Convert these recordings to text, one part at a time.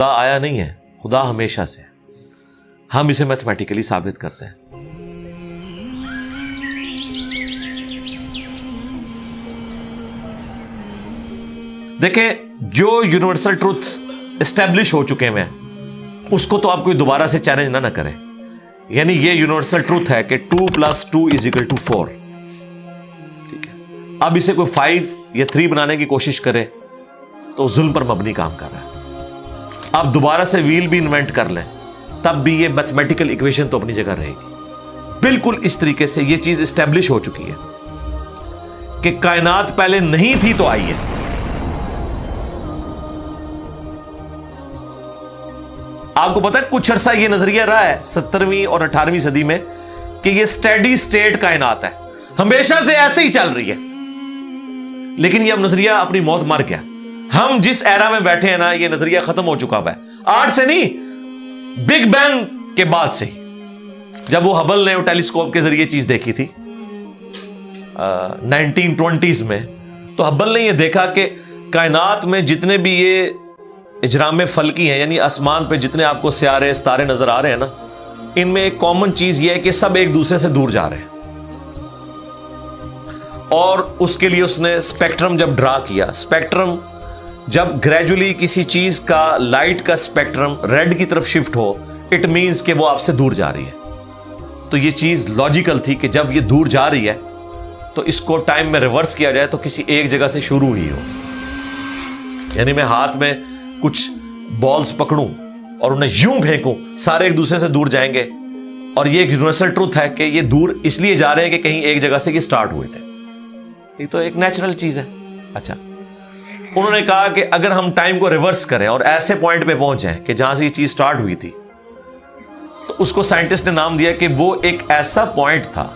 خدا آیا نہیں ہے، خدا ہمیشہ سے، ہم اسے میتھمیٹیکلی ثابت کرتے ہیں۔ دیکھیں، جو یونیورسل ٹروتھ اسٹیبلش ہو چکے ہیں اس کو تو آپ کوئی دوبارہ سے چیلنج نہ کریں۔ یعنی یہ یونیورسل ٹروتھ ہے کہ 2 + 2 = 4، ٹھیک ہے؟ اب اسے کوئی 5 یا 3 بنانے کی کوشش کرے تو ظلم پر مبنی کام کر رہا ہے۔ آپ دوبارہ سے ویل بھی انوینٹ کر لیں تب بھی یہ میتھمیٹیکل ایکویشن تو اپنی جگہ رہے گی۔ بالکل اس طریقے سے یہ چیز اسٹیبلش ہو چکی ہے کہ کائنات پہلے نہیں تھی تو آئی ہے۔ آپ کو پتا ہے کچھ عرصہ یہ نظریہ رہا ہے 17ویں اور 18ویں صدی میں کہ یہ اسٹیڈی اسٹیٹ کائنات ہے، ہمیشہ سے ایسے ہی چل رہی ہے، لیکن یہ اب نظریہ اپنی موت مر گیا۔ ہم جس ایرا میں بیٹھے ہیں نا، یہ نظریہ ختم ہو چکا ہے۔ آج سے نہیں، بگ بینگ کے بعد سے ہی، جب وہ ہبل نے ٹیلیسکوپ کے ذریعے چیز دیکھی تھی 1920s میں، تو ہبل نے یہ دیکھا کہ کائنات میں جتنے بھی یہ اجرام فلکی ہیں، یعنی آسمان پہ جتنے آپ کو سیارے ستارے نظر آ رہے ہیں نا، ان میں ایک کامن چیز یہ ہے کہ سب ایک دوسرے سے دور جا رہے ہیں۔ اور اس کے لیے اس نے اسپیکٹرم جب ڈرا کیا، اسپیکٹرم جب گریجولی کسی چیز کا لائٹ کا اسپیکٹرم ریڈ کی طرف شفٹ ہو، اٹ مینز کہ وہ آپ سے دور جا رہی ہے۔ تو یہ چیز لاجیکل تھی کہ جب یہ دور جا رہی ہے تو اس کو ٹائم میں ریورس کیا جائے تو کسی ایک جگہ سے شروع ہی ہو۔ یعنی میں ہاتھ میں کچھ بالز پکڑوں اور انہیں یوں پھینکوں، سارے ایک دوسرے سے دور جائیں گے، اور یہ ایک یونیورسل ٹروتھ ہے کہ یہ دور اس لیے جا رہے ہیں کہ کہیں ایک جگہ سے یہ سٹارٹ ہوئے تھے۔ یہ تو ایک نیچرل چیز ہے۔ اچھا، انہوں نے کہا کہ اگر ہم ٹائم کو ریورس کریں اور ایسے پوائنٹ پہ پہنچ جائیں کہ جہاں سے یہ چیز سٹارٹ ہوئی تھی، تو اس کو سائنٹسٹ نے نام دیا کہ وہ ایک ایسا پوائنٹ تھا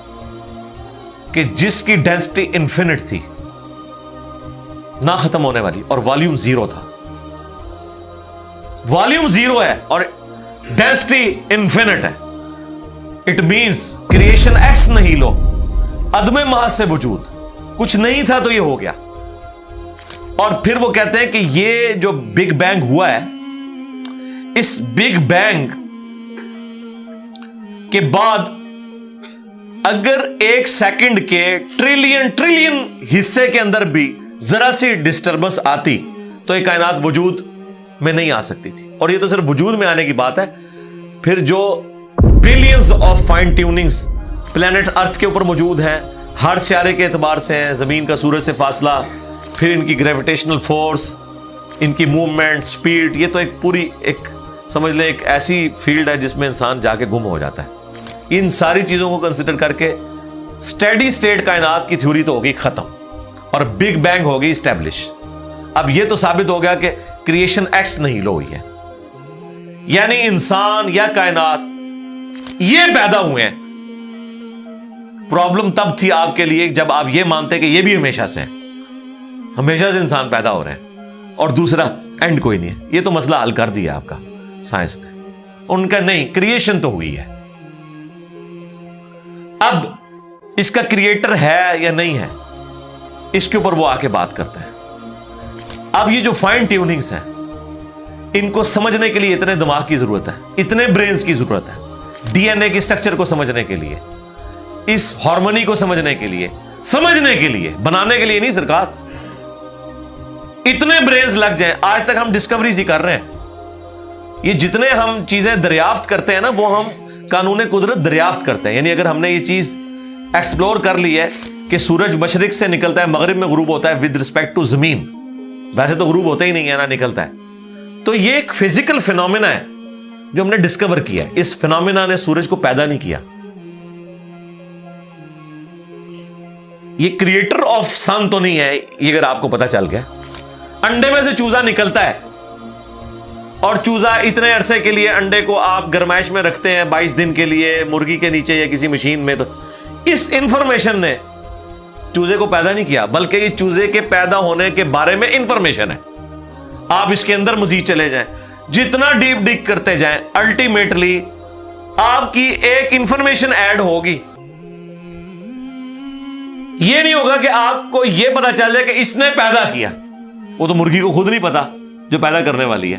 کہ جس کی ڈینسٹی انفینٹ تھی، نہ ختم ہونے والی، اور والیوم 0 تھا۔ والیوم 0 ہے اور ڈینسٹی انفینٹ ہے۔ اٹ مینز کریشن ایکس نہیں لو، عدم محض سے وجود، کچھ نہیں تھا تو یہ ہو گیا۔ اور پھر وہ کہتے ہیں کہ یہ جو بگ بینگ ہوا ہے، اس بگ بینگ کے بعد اگر 1 سیکنڈ کے ٹریلین حصے کے اندر بھی ذرا سی ڈسٹربنس آتی تو یہ کائنات وجود میں نہیں آ سکتی تھی۔ اور یہ تو صرف وجود میں آنے کی بات ہے، پھر جو billions of fine tunings planet earth کے اوپر موجود ہیں، ہر سیارے کے اعتبار سے ہیں، زمین کا سورج سے فاصلہ، پھر ان کی گریویٹیشنل فورس، ان کی موومنٹ، سپیڈ، یہ تو ایک پوری ایک سمجھ لیں ایک ایسی فیلڈ ہے جس میں انسان جا کے گم ہو جاتا ہے۔ ان ساری چیزوں کو کنسیڈر کر کے اسٹیڈی اسٹیٹ کائنات کی تھیوری تو ہوگی ختم اور بگ بینگ ہوگی اسٹیبلش۔ اب یہ تو ثابت ہو گیا کہ کریشن ایکس نہیں لو ہوئی ہے، یعنی انسان یا کائنات یہ پیدا ہوئے ہیں۔ پرابلم تب تھی آپ کے لیے جب آپ یہ مانتے کہ یہ بھی ہمیشہ سے ہیں، ہمیشہ سے انسان پیدا ہو رہے ہیں اور دوسرا اینڈ کوئی نہیں ہے۔ یہ تو مسئلہ حل کر دیا آپ کا سائنس نے، ان کا نہیں، کریشن تو ہوئی ہے۔ اب اس کا کریٹر ہے یا نہیں ہے، اس کے اوپر وہ آ کے بات کرتے ہیں۔ اب یہ جو فائن ٹیوننگز ہیں، ان کو سمجھنے کے لیے اتنے دماغ کی ضرورت ہے، اتنے برینز کی ضرورت ہے، ڈی این اے کی سٹرکچر کو سمجھنے کے لیے، اس ہارمونی کو سمجھنے کے لیے، بنانے کے لیے نہیں سرکار، اتنے برینز لگ جائیں۔ آج تک ہم ڈسکوریز ہی کر رہے ہیں۔ یہ جتنے ہم چیزیں دریافت کرتے ہیں نا، وہ ہم قانون قدرت دریافت کرتے ہیں۔ یعنی اگر ہم نے یہ چیز ایکسپلور کر لی ہے کہ سورج مشرق سے نکلتا ہے، مغرب میں غروب ہوتا ہے ود رسپیکٹ ٹو زمین، ویسے تو غروب ہوتا ہی نہیں ہے نا، نکلتا ہے، تو یہ ایک فزیکل فینومینا ہے جو ہم نے ڈسکور کیا ہے۔ اس فینومینا نے سورج کو پیدا نہیں کیا، یہ کریٹر آف سن تو نہیں ہے۔ یہ اگر آپ کو پتا چل گیا، انڈے میں سے چوزا نکلتا ہے اور چوزا اتنے عرصے کے لیے انڈے کو آپ گرمائش میں رکھتے ہیں 22 دن کے لیے مرغی کے نیچے یا کسی مشین میں، تو اس انفارمیشن نے چوزے کو پیدا نہیں کیا، بلکہ یہ چوزے کے پیدا ہونے کے بارے میں انفارمیشن ہے۔ آپ اس کے اندر مزید چلے جائیں، جتنا ڈیپ ڈگ کرتے جائیں، الٹیمیٹلی آپ کی ایک انفارمیشن ایڈ ہوگی۔ یہ نہیں ہوگا کہ آپ کو یہ پتا چل جائے کہ اس نے پیدا کیا، وہ تو مرغی کو خود نہیں پتا جو پیدا کرنے والی ہے۔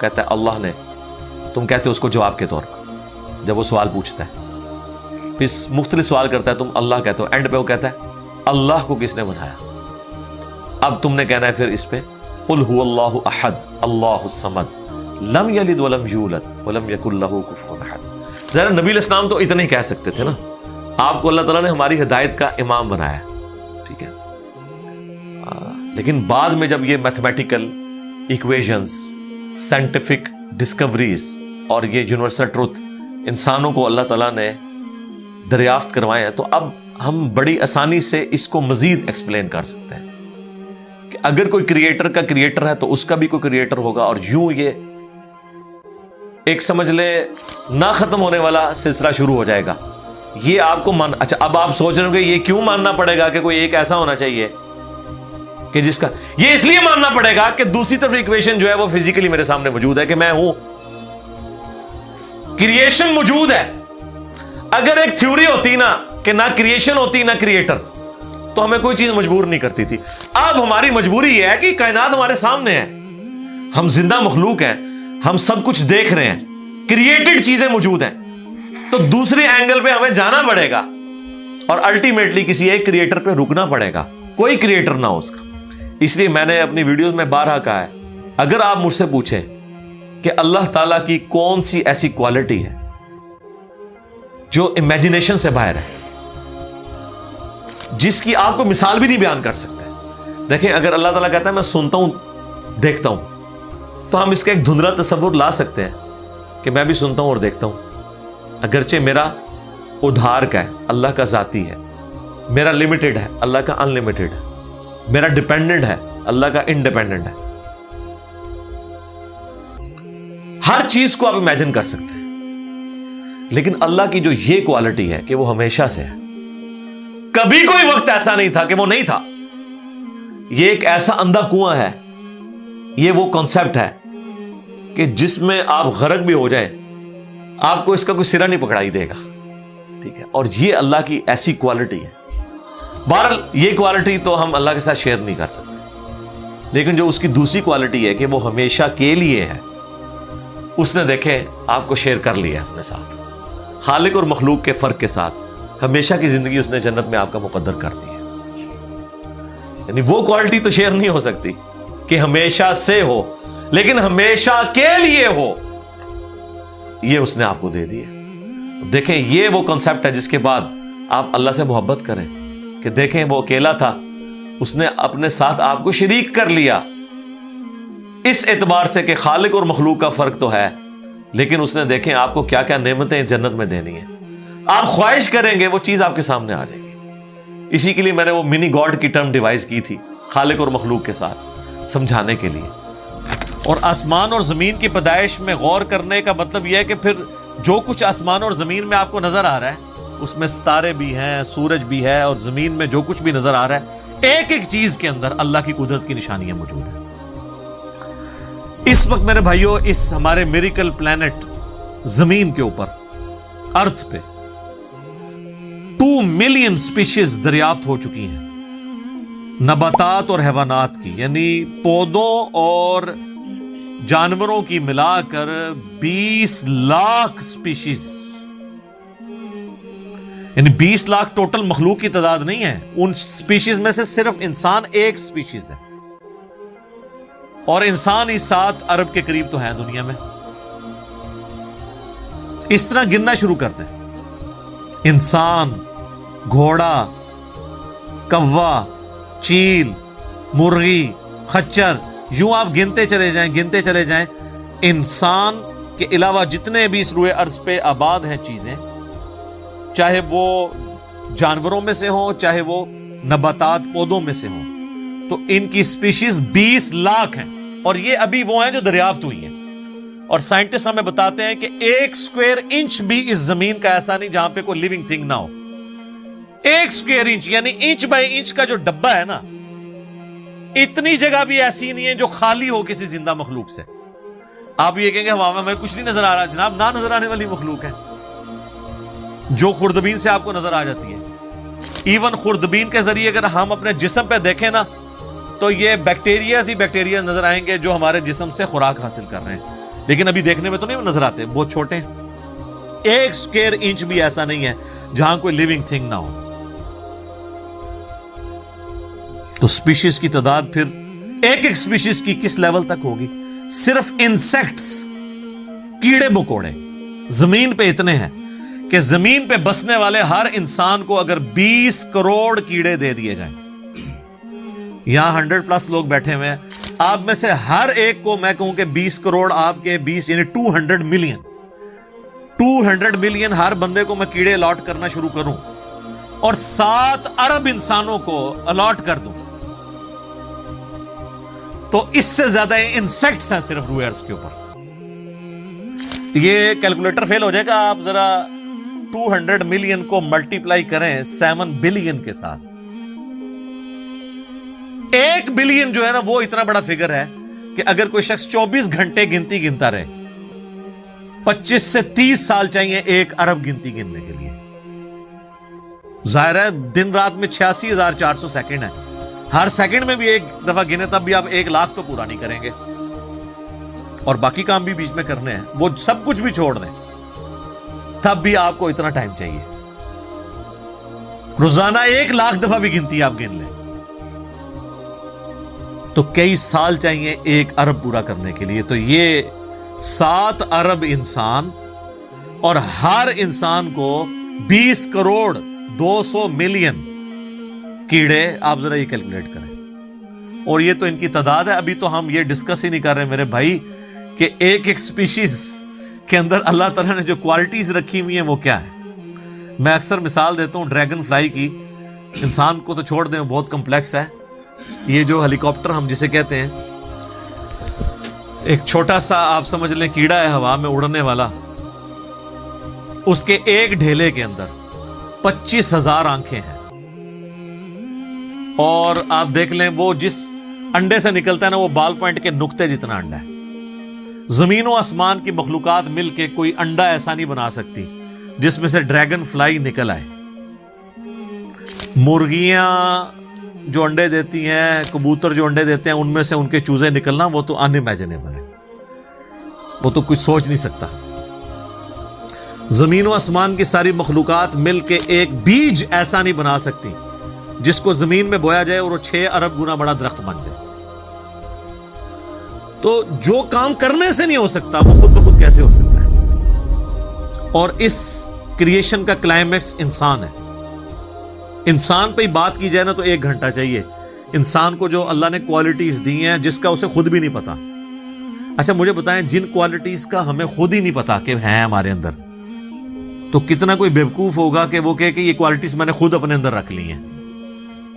کہتا ہے اللہ نے. تم کہتے ہو اس کو جواب کے طور پر جب وہ سوال پوچھتا ہے. پھر مختلف سوال کرتا ہے, تم اللہ کہتے ہو. اینڈ پہ وہ کہتا ہے اللہ کو کس نے بنایا؟ اب تم نے کہنا ہے پھر اس پہ قل هو اللہ احد اللہ الصمد لم یلد ولم یولد ولم یکن لہ کفوا احد. ذرا نبی علیہ السلام تو اتنا ہی کہہ سکتے تھے نا. آپ کو اللہ تعالیٰ نے ہماری ہدایت کا امام بنایا, ٹھیک ہے. لیکن بعد میں جب یہ میتھمیٹیکل ایکویشنز, سائنٹیفک ڈسکوریز اور یہ یونیورسل ٹروتھ انسانوں کو اللہ تعالیٰ نے دریافت کروائے ہیں, تو اب ہم بڑی آسانی سے اس کو مزید ایکسپلین کر سکتے ہیں کہ اگر کوئی کریٹر کا کریٹر ہے تو اس کا بھی کوئی کریٹر ہوگا. اور یوں یہ ایک سمجھ لے نہ ختم ہونے والا سلسلہ شروع ہو جائے گا. یہ آپ کو اچھا اب آپ سوچ رہے ہو کہ یہ کیوں ماننا پڑے گا کہ کوئی ایک ایسا ہونا چاہیے کہ جس کا, یہ اس لیے ماننا پڑے گا کہ دوسری طرف ایکویشن جو ہے وہ فزیکلی میرے سامنے موجود ہے کہ میں ہوں, کریشن موجود ہے. اگر ایک تھیوری ہوتی نا کہ نہ کریشن ہوتی نہ کریٹر, تو ہمیں کوئی چیز مجبور نہیں کرتی تھی. اب ہماری مجبوری یہ ہے کہ کائنات ہمارے سامنے ہے, ہم زندہ مخلوق ہیں, ہم سب کچھ دیکھ رہے ہیں, کریٹڈ چیزیں موجود ہیں, تو دوسرے اینگل پہ ہمیں جانا پڑے گا اور الٹیمیٹلی کسی ایک کریٹر پہ رکنا پڑے گا, کوئی کریٹر نہ ہو اس کا. اس لیے میں نے اپنی ویڈیوز میں بارہا کہا ہے, اگر آپ مجھ سے پوچھیں کہ اللہ تعالیٰ کی کون سی ایسی کوالٹی ہے جو امیجنیشن سے باہر ہے, جس کی آپ کو مثال بھی نہیں بیان کر سکتے. دیکھیں اگر اللہ تعالیٰ کہتا ہے میں سنتا ہوں دیکھتا ہوں, تو ہم اس کا ایک دھندلا تصور لا سکتے ہیں کہ میں بھی سنتا ہوں اور دیکھتا ہوں, اگرچہ میرا ادھار کا ہے, اللہ کا ذاتی ہے, میرا لمیٹڈ ہے, اللہ کا ان لمیٹڈ ہے, میرا ڈیپینڈنٹ ہے, اللہ کا انڈیپینڈنٹ ہے. ہر چیز کو آپ امیجن کر سکتے ہیں, لیکن اللہ کی جو یہ کوالٹی ہے کہ وہ ہمیشہ سے ہے, کبھی کوئی وقت ایسا نہیں تھا کہ وہ نہیں تھا. یہ ایک ایسا اندھا کنواں ہے, یہ وہ کانسیپٹ ہے کہ جس میں آپ غرق بھی ہو جائیں آپ کو اس کا کوئی سرا نہیں پکڑائی دے گا, ٹھیک ہے. اور یہ اللہ کی ایسی کوالٹی ہے. بہرحال یہ کوالٹی تو ہم اللہ کے ساتھ شیئر نہیں کر سکتے, لیکن جو اس کی دوسری کوالٹی ہے کہ وہ ہمیشہ کے لیے ہے, اس نے دیکھیں آپ کو شیئر کر لیا اپنے ساتھ, خالق اور مخلوق کے فرق کے ساتھ ہمیشہ کی زندگی اس نے جنت میں آپ کا مقدر کر دی ہے. یعنی وہ کوالٹی تو شیئر نہیں ہو سکتی کہ ہمیشہ سے ہو, لیکن ہمیشہ کے لیے ہو, یہ اس نے آپ کو دے دی ہے. دیکھیں یہ وہ کنسپٹ ہے جس کے بعد آپ اللہ سے محبت کریں کہ دیکھیں وہ اکیلا تھا, اس نے اپنے ساتھ آپ کو شریک کر لیا, اس اعتبار سے کہ خالق اور مخلوق کا فرق تو ہے, لیکن اس نے دیکھیں آپ کو کیا کیا نعمتیں جنت میں دینی ہیں. آپ خواہش کریں گے وہ چیز آپ کے سامنے آ جائے گی. اسی کے لیے میں نے وہ منی گاڈ کی ٹرم ڈیوائز کی تھی خالق اور مخلوق کے ساتھ سمجھانے کے لیے. اور آسمان اور زمین کی پیدائش میں غور کرنے کا مطلب یہ ہے کہ پھر جو کچھ آسمان اور زمین میں آپ کو نظر آ رہا ہے, اس میں ستارے بھی ہیں, سورج بھی ہے, اور زمین میں جو کچھ بھی نظر آ رہا ہے, ایک ایک چیز کے اندر اللہ کی قدرت کی نشانیاں موجود ہیں. اس وقت میرے بھائیوں اس ہمارے میریکل پلانٹ زمین کے اوپر, ارتھ پہ 2 ملین سپیشیز دریافت ہو چکی ہیں, نباتات اور حیوانات کی, یعنی پودوں اور جانوروں کی ملا کر 20 لاکھ سپیشیز, یعنی 20 لاکھ ٹوٹل مخلوق کی تعداد نہیں ہے. ان سپیشیز میں سے صرف انسان ایک سپیشیز ہے, اور انسان ہی 7 ارب کے قریب تو ہے دنیا میں. اس طرح گننا شروع کرتے ہیں, انسان, گھوڑا, کوا, چیل, مرغی, خچر, یوں آپ گنتے چلے جائیں. انسان کے علاوہ جتنے بھی اس روئے ارض پہ آباد ہیں چیزیں, چاہے وہ جانوروں میں سے ہوں چاہے وہ نباتات پودوں میں سے ہوں, تو ان کی سپیشیز 20 لاکھ ہیں. اور یہ ابھی وہ ہیں جو دریافت ہوئی ہیں. اور سائنٹسٹ ہمیں بتاتے ہیں کہ 1 اسکوائر انچ بھی اس زمین کا ایسا نہیں جہاں پہ کوئی لیونگ تھنگ نہ ہو. 1 اسکوائر انچ یعنی انچ بائی انچ کا جو ڈبہ ہے نا, اتنی جگہ بھی ایسی نہیں ہے جو خالی ہو کسی زندہ مخلوق سے. آپ یہ کہیں گے ہمیں کچھ نہیں نظر آ رہا, جناب نہ نظر آنے والی مخلوق ہے جو خوردبین سے آپ کو نظر آ جاتی ہے. ایون خوردبین کے ذریعے اگر ہم اپنے جسم پہ دیکھیں نا, تو یہ بیکٹیریاز ہی بیکٹیریا نظر آئیں گے جو ہمارے جسم سے خوراک حاصل کر رہے ہیں. لیکن ابھی دیکھنے میں تو نہیں نظر آتے, بہت چھوٹے ہیں. 1 اسکوائر انچ بھی ایسا نہیں ہے جہاں کوئی لیونگ تھنگ نہ ہو. تو سپیشیز کی تعداد پھر ایک سپیشیز کی کس لیول تک ہوگی؟ صرف انسیکٹس, کیڑے مکوڑے زمین پہ اتنے ہیں کہ زمین پہ بسنے والے ہر انسان کو اگر 20 کروڑ کیڑے دے دیے جائیں, یہاں 100+ لوگ بیٹھے ہوئے ہیں, آپ میں سے ہر ایک کو میں کہوں کہ 20 کروڑ آپ کے 20 یعنی 200 ملین ہر بندے کو میں کیڑے الاٹ کرنا شروع کروں اور 7 ارب انسانوں کو الاٹ کر دوں, تو اس سے زیادہ انسیکٹس ہیں صرف روئے ارض کے اوپر. یہ کیلکولیٹر فیل ہو جائے گا, آپ ذرا 200 ملین کو ملٹیپلائی کریں 7 بلین کے ساتھ. 1 بلین جو ہے نا وہ اتنا بڑا فگر ہے کہ اگر کوئی شخص 24 گھنٹے گنتی گنتا رہے, 25 سے 30 سال چاہیے 1 ارب گنتی گننے کے لیے. ظاہر ہے دن رات میں 86,400 سیکنڈ ہے, ہر سیکنڈ میں بھی 1 دفعہ گنے تب بھی آپ 1 لاکھ تو پورا نہیں کریں گے, اور باقی کام بھی بیچ میں کرنے ہیں, وہ سب کچھ بھی چھوڑ دیں تب بھی آپ کو اتنا ٹائم چاہیے. روزانہ 1 لاکھ دفعہ بھی گنتی آپ گن لیں تو کئی سال چاہیے 1 ارب پورا کرنے کے لیے. تو یہ 7 ارب انسان, اور ہر انسان کو 20 کروڑ 200 ملین کیڑے, آپ ذرا یہ کیلکولیٹ کریں. اور یہ تو ان کی تعداد ہے, ابھی تو ہم یہ ڈسکس ہی نہیں کر رہے میرے بھائی کہ ایک سپیشیز کے اندر اللہ تعالیٰ نے جو کوالٹیز رکھی ہوئی ہیں وہ کیا ہے. میں اکثر مثال دیتا ہوں ڈریگن فلائی کی, انسان کو تو چھوڑ دیں بہت کمپلیکس ہے. یہ جو ہیلی کاپٹر ہم جسے کہتے ہیں, ایک چھوٹا سا آپ سمجھ لیں کیڑا ہے ہوا میں اڑنے والا, اس کے ایک ڈھیلے کے اندر 25,000 آنکھیں ہیں, اور آپ دیکھ لیں وہ جس انڈے سے نکلتا ہے نا وہ بال پوائنٹ کے نقطے جتنا انڈا ہے. زمین و آسمان کی مخلوقات مل کے کوئی انڈا ایسا نہیں بنا سکتی جس میں سے ڈریگن فلائی نکل آئے. مرغیاں جو انڈے دیتی ہیں, کبوتر جو انڈے دیتے ہیں, ان میں سے ان کے چوزے نکلنا وہ تو انِمیجنیبل ہے, وہ تو کچھ سوچ نہیں سکتا. زمین و آسمان کی ساری مخلوقات مل کے ایک بیج ایسا نہیں بنا سکتی جس کو زمین میں بویا جائے اور وہ 6 ارب گنا بڑا درخت بن جائے. تو جو کام کرنے سے نہیں ہو سکتا وہ خود بخود کیسے ہو سکتا ہے؟ اور اس کریشن کا کلائمیکس انسان ہے. انسان پہ ہی بات کی جائے نا تو 1 گھنٹہ چاہیے. انسان کو جو اللہ نے کوالٹیز دی ہیں جس کا اسے خود بھی نہیں پتا. اچھا مجھے بتائیں, جن کوالٹیز کا ہمیں خود ہی نہیں پتا کہ ہیں ہمارے اندر, تو کتنا کوئی بیوقوف ہوگا کہ وہ کہے کہ یہ کوالٹیز میں نے خود اپنے اندر رکھ لی ہیں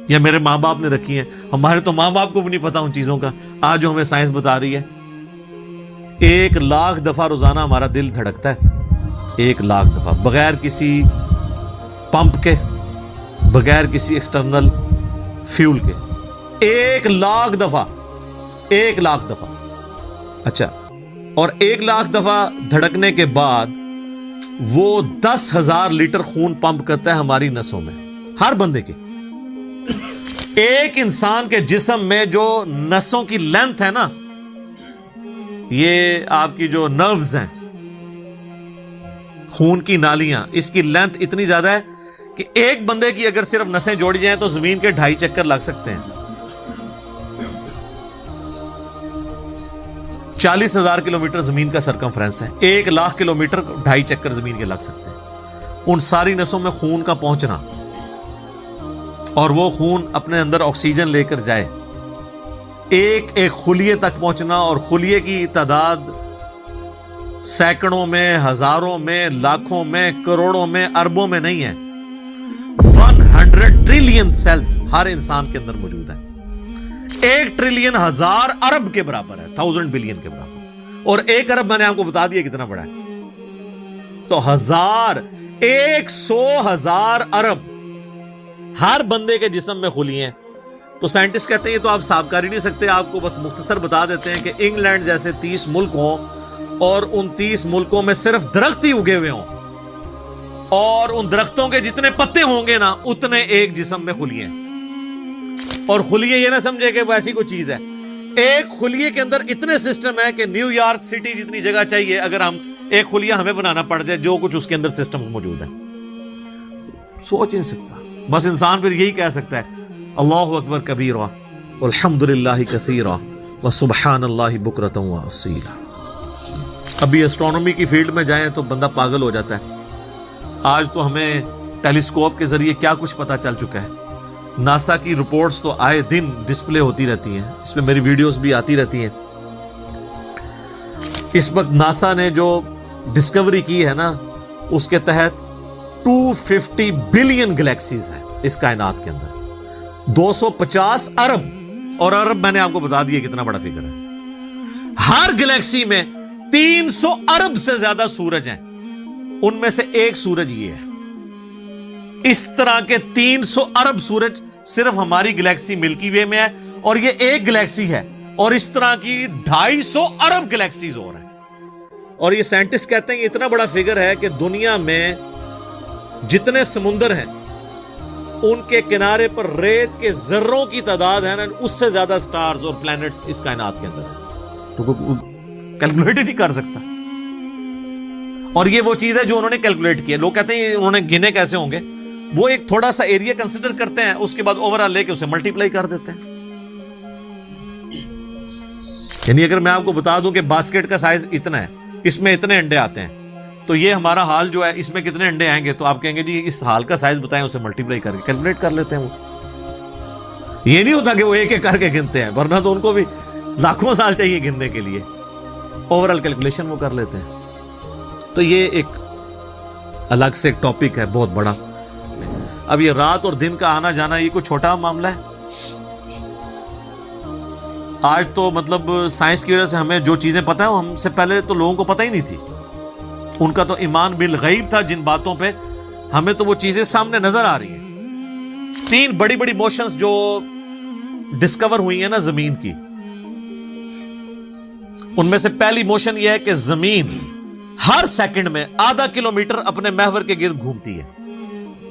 یا میرے ماں باپ نے رکھی ہیں. ہمارے تو ماں باپ کو بھی نہیں پتا ان چیزوں کا, آج جو ہمیں سائنس بتا رہی ہے. 1 لاکھ دفعہ روزانہ ہمارا دل دھڑکتا ہے, 1 لاکھ دفعہ, بغیر کسی پمپ کے, بغیر کسی ایکسٹرنل فیول کے. 1 لاکھ دفعہ, 1 لاکھ دفعہ. اچھا, اور 1 لاکھ دفعہ دھڑکنے کے بعد وہ 10,000 لیٹر خون پمپ کرتا ہے ہماری نسوں میں, ہر بندے کے. ایک انسان کے جسم میں جو نسوں کی لینتھ ہے نا, یہ آپ کی جو نروز ہیں, خون کی نالیاں, اس کی لینتھ اتنی زیادہ ہے کہ ایک بندے کی اگر صرف نسیں جوڑی جائیں تو زمین کے 2.5 چکر لگ سکتے ہیں. 40,000 کلومیٹر زمین کا سرکمفرنس ہے, 1 لاکھ کلومیٹر 2.5 چکر زمین کے لگ سکتے ہیں. ان ساری نسوں میں خون کا پہنچنا اور وہ خون اپنے اندر آکسیجن لے کر جائے, ایک خلیے تک پہنچنا, اور خلیے کی تعداد سینکڑوں میں, ہزاروں میں, لاکھوں میں, کروڑوں میں, اربوں میں نہیں ہے. 100 ٹریلین سیلز ہر انسان کے اندر موجود ہیں. 1 ٹریلین 1000 ارب کے برابر ہے, 1000 بلین کے برابر. اور 1 ارب میں نے آپ کو بتا دیا کتنا بڑا ہے. تو 100,000 ارب ہر بندے کے جسم میں خلیے ہیں. تو سائنٹسٹ کہتے ہیں یہ تو آپ صاحب کر ہی نہیں سکتے, آپ کو بس مختصر بتا دیتے ہیں کہ انگلینڈ جیسے 30 ملک ہوں اور ان 30 ملکوں میں صرف درخت ہی اگے ہوئے ہوں, اور ان درختوں کے جتنے پتے ہوں گے نا اتنے ایک جسم میں خلیے ہیں. اور خلیے یہ نہ سمجھے کہ وہ ایسی کوئی چیز ہے, ایک خلیے کے اندر اتنے سسٹم ہے کہ نیو یارک سٹی جتنی جگہ چاہیے اگر ہم ایک خلیہ ہمیں بنانا پڑ جائے جو کچھ اس کے اندر سسٹمز موجود ہیں، سوچ نہیں سکتا. بس انسان پھر یہی کہہ سکتا ہے اللہ اکبر کبیرہ والحمدللہ کثیرہ وسبحان اللہ بکرۃ واصیلا. ابھی اسٹرانومی کی فیلڈ میں جائیں تو بندہ پاگل ہو جاتا ہے. آج تو ہمیں ٹیلیسکوپ کے ذریعے کیا کچھ پتا چل چکا ہے. ناسا کی رپورٹس تو آئے دن ڈسپلے ہوتی رہتی ہیں، اس میں میری ویڈیوز بھی آتی رہتی ہیں. اس وقت ناسا نے جو ڈسکوری کی ہے نا اس کے تحت 250 بلین گلیکسیز ہیں اس کائنات کے اندر، 250 ارب، اور ارب میں نے آپ کو بتا دیا کتنا بڑا فگر ہے. ہر گلیکسی میں 300 ارب سے زیادہ سورج ہیں، ان میں سے ایک سورج یہ ہے. اس طرح کے 300 ارب سورج صرف ہماری گلیکسی ملکی وے میں ہے، اور یہ ایک گلیکسی ہے، اور اس طرح کی 250 ارب گلیکسیز اور ہیں. اور یہ سائنٹسٹ کہتے ہیں کہ اتنا بڑا فگر ہے کہ دنیا میں جتنے سمندر ہیں ان کے کنارے پر ریت کے ذروں کی تعداد ہے نا، اس سے زیادہ سٹارز اور پلانٹس اس کائنات کے اندر ہیں. تو کیلکولیٹ ہی نہیں کر سکتا. اور یہ وہ چیز ہے جو انہوں نے کیلکولیٹ کی ہے. لوگ کہتے ہیں انہوں نے گنے کیسے ہوں گے؟ وہ ایک تھوڑا سا ایریا کنسیڈر کرتے ہیں، اس کے بعد اوور آل لے کے اسے ملٹیپلائی کر دیتے ہیں. یعنی اگر میں آپ کو بتا دوں کہ باسکٹ کا سائز اتنا ہے، اس میں اتنے انڈے آتے ہیں، تو یہ ہمارا حال جو ہے اس میں کتنے انڈے آئیں گے، تو آپ کہیں گے جی اس حال کا سائز بتائیں، اسے ملٹیپلائی کر کے کیلکولیٹ کر لیتے ہیں. وہ یہ نہیں ہوتا کہ وہ ایک ایک کر کے گنتے ہیں، ورنہ تو ان کو بھی لاکھوں سال چاہیے گننے کے لیے. اوور آل کیلکولیشن وہ کر لیتے ہیں. تو یہ ایک الگ سے ایک ٹاپک ہے بہت بڑا. اب یہ رات اور دن کا آنا جانا یہ کوئی چھوٹا معاملہ ہے. آج تو مطلب سائنس کی وجہ سے ہمیں جو چیزیں پتہ ہیں ہم سے پہلے تو لوگوں کو پتہ ہی نہیں تھی. ان کا تو ایمان بالغیب تھا جن باتوں پہ، ہمیں تو وہ چیزیں سامنے نظر آ رہی ہیں. 3 بڑی بڑی موشنز جو ڈسکور ہوئی ہیں نا زمین کی، ان میں سے پہلی موشن یہ ہے کہ زمین ہر سیکنڈ میں آدھا کلومیٹر اپنے محور کے گرد گھومتی ہے.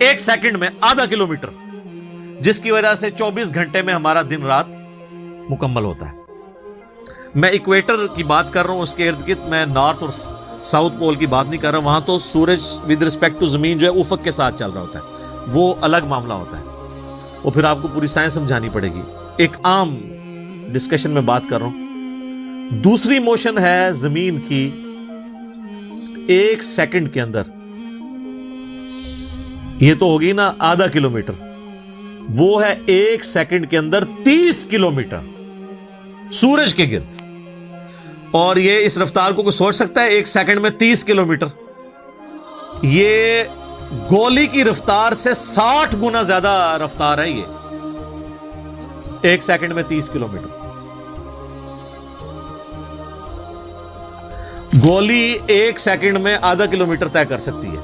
ایک سیکنڈ میں آدھا کلومیٹر، جس کی وجہ سے 24 گھنٹے میں ہمارا دن رات مکمل ہوتا ہے. میں ایکویٹر کی بات کر رہا ہوں، اس کے ارد گرد میں نارتھ اور ساؤتھ پول کی بات نہیں کر رہا. وہاں تو سورج ود رسپیکٹ ٹو زمین جو ہے افق کے ساتھ چل رہا ہوتا ہے، وہ الگ معاملہ ہوتا ہے. وہ پھر آپ کو پوری سائنس سمجھانی پڑے گی. ایک عام ڈسکشن میں بات کر رہا ہوں. دوسری موشن ہے زمین کی ایک سیکنڈ کے اندر، یہ تو ہوگی نا آدھا کلومیٹر، وہ ہے ایک سیکنڈ کے اندر 30 کلومیٹر سورج کے گرد. اور یہ اس رفتار کو کوئی سوچ سکتا ہے؟ ایک سیکنڈ میں 30 کلومیٹر، یہ گولی کی رفتار سے 60 گنا زیادہ رفتار ہے. یہ ایک سیکنڈ میں 30 کلومیٹر. گولی ایک سیکنڈ میں آدھا کلومیٹر طے کر سکتی ہے،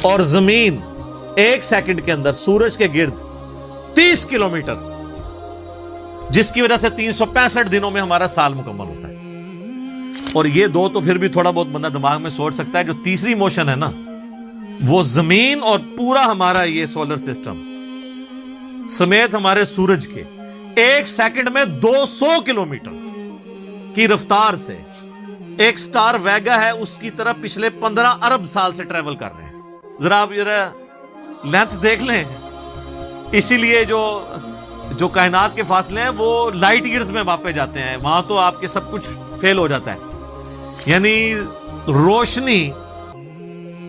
اور زمین ایک سیکنڈ کے اندر سورج کے گرد 30 کلومیٹر، جس کی وجہ سے 365 دنوں میں ہمارا سال مکمل ہوتا ہے. اور یہ دو تو پھر بھی تھوڑا بہت بندہ دماغ میں سوچ سکتا ہے. جو تیسری موشن ہے نا، وہ زمین اور پورا ہمارا یہ سولر سسٹم سمیت ہمارے سورج کے ایک سیکنڈ میں 200 کلومیٹر کی رفتار سے ایک سٹار ویگا ہے اس کی طرف پچھلے 15 ارب سال سے ٹریول کر رہے ہیں. ذرا آپ لینتھ دیکھ لیں. اسی لیے جو کائنات کے فاصلے ہیں وہ لائٹ ایئرز میں ماپے جاتے ہیں. وہاں تو آپ کے سب کچھ فیل ہو جاتا ہے. یعنی روشنی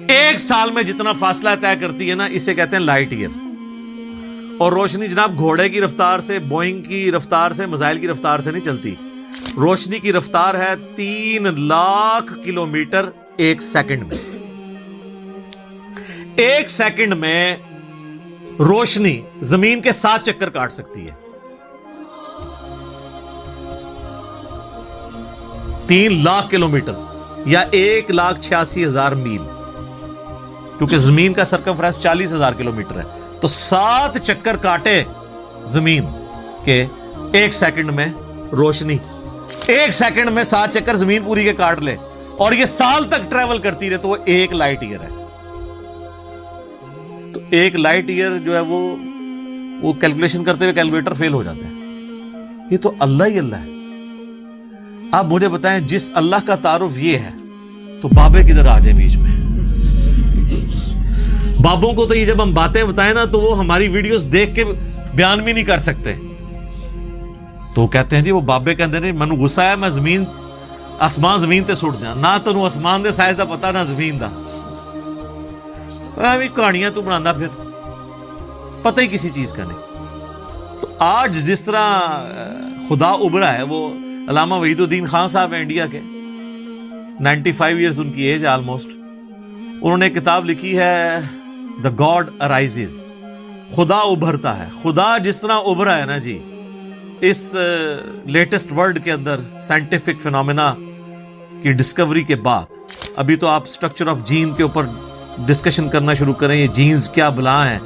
ایک سال میں جتنا فاصلہ طے کرتی ہے نا، اسے کہتے ہیں لائٹ ایئر. اور روشنی جناب گھوڑے کی رفتار سے، بوئنگ کی رفتار سے، میزائل کی رفتار سے نہیں چلتی. روشنی کی رفتار ہے 3 لاکھ کلومیٹر ایک سیکنڈ میں. ایک سیکنڈ میں روشنی زمین کے 7 چکر کاٹ سکتی ہے. 3 لاکھ کلومیٹر یا 1,86,000 میل، کیونکہ زمین کا سرکمفرنس 40,000 کلومیٹر ہے. تو 7 چکر کاٹے زمین کے ایک سیکنڈ میں روشنی، ایک سیکنڈ میں 7 چکر زمین پوری کے کاٹ لے، اور یہ سال تک ٹریول کرتی رہے، تو وہ 1 لائٹ ایئر ہے. تو 1 لائٹ ایئر جو ہے وہ کیلکولیشن کرتے ہوئے کیلکولیٹر فیل ہو جاتا ہے. یہ تو اللہ ہی اللہ ہے. آپ مجھے بتائیں جس اللہ کا تعارف یہ ہے تو بابے کدھر آ جائے بیچ میں؟ بابوں کو تو یہ جب ہم باتیں بتائیں نا تو وہ ہماری ویڈیوز دیکھ کے بیان بھی نہیں کر سکتے. تو کہتے ہیں جی وہ بابے کہتے ہیں مینوں غصہ ہے میں زمین آسمان زمین تے سٹ دیا. نہ تینوں آسمان دے سائز دا پتا نہ زمین دا. ایویں کہانیاں تو بنانا پھر پتہ ہی کسی چیز کا نہیں. تو آج جس طرح خدا ابھرا ہے, وہ علامہ وحید الدین خان صاحب ہیں انڈیا کے, 95 ایئرز ان کی ایج آلموسٹ. انہوں نے ایک کتاب لکھی ہے دا گاڈ ارائزز, خدا ابھرتا ہے. خدا جس طرح ابھرا ہے نا جی اس لیٹسٹ ورلڈ کے اندر سائنٹیفک فینومینا کی ڈسکوری کے بعد, ابھی تو آپ سٹرکچر آف جین کے اوپر ڈسکشن کرنا شروع کریں, یہ جینز کیا بلا ہیں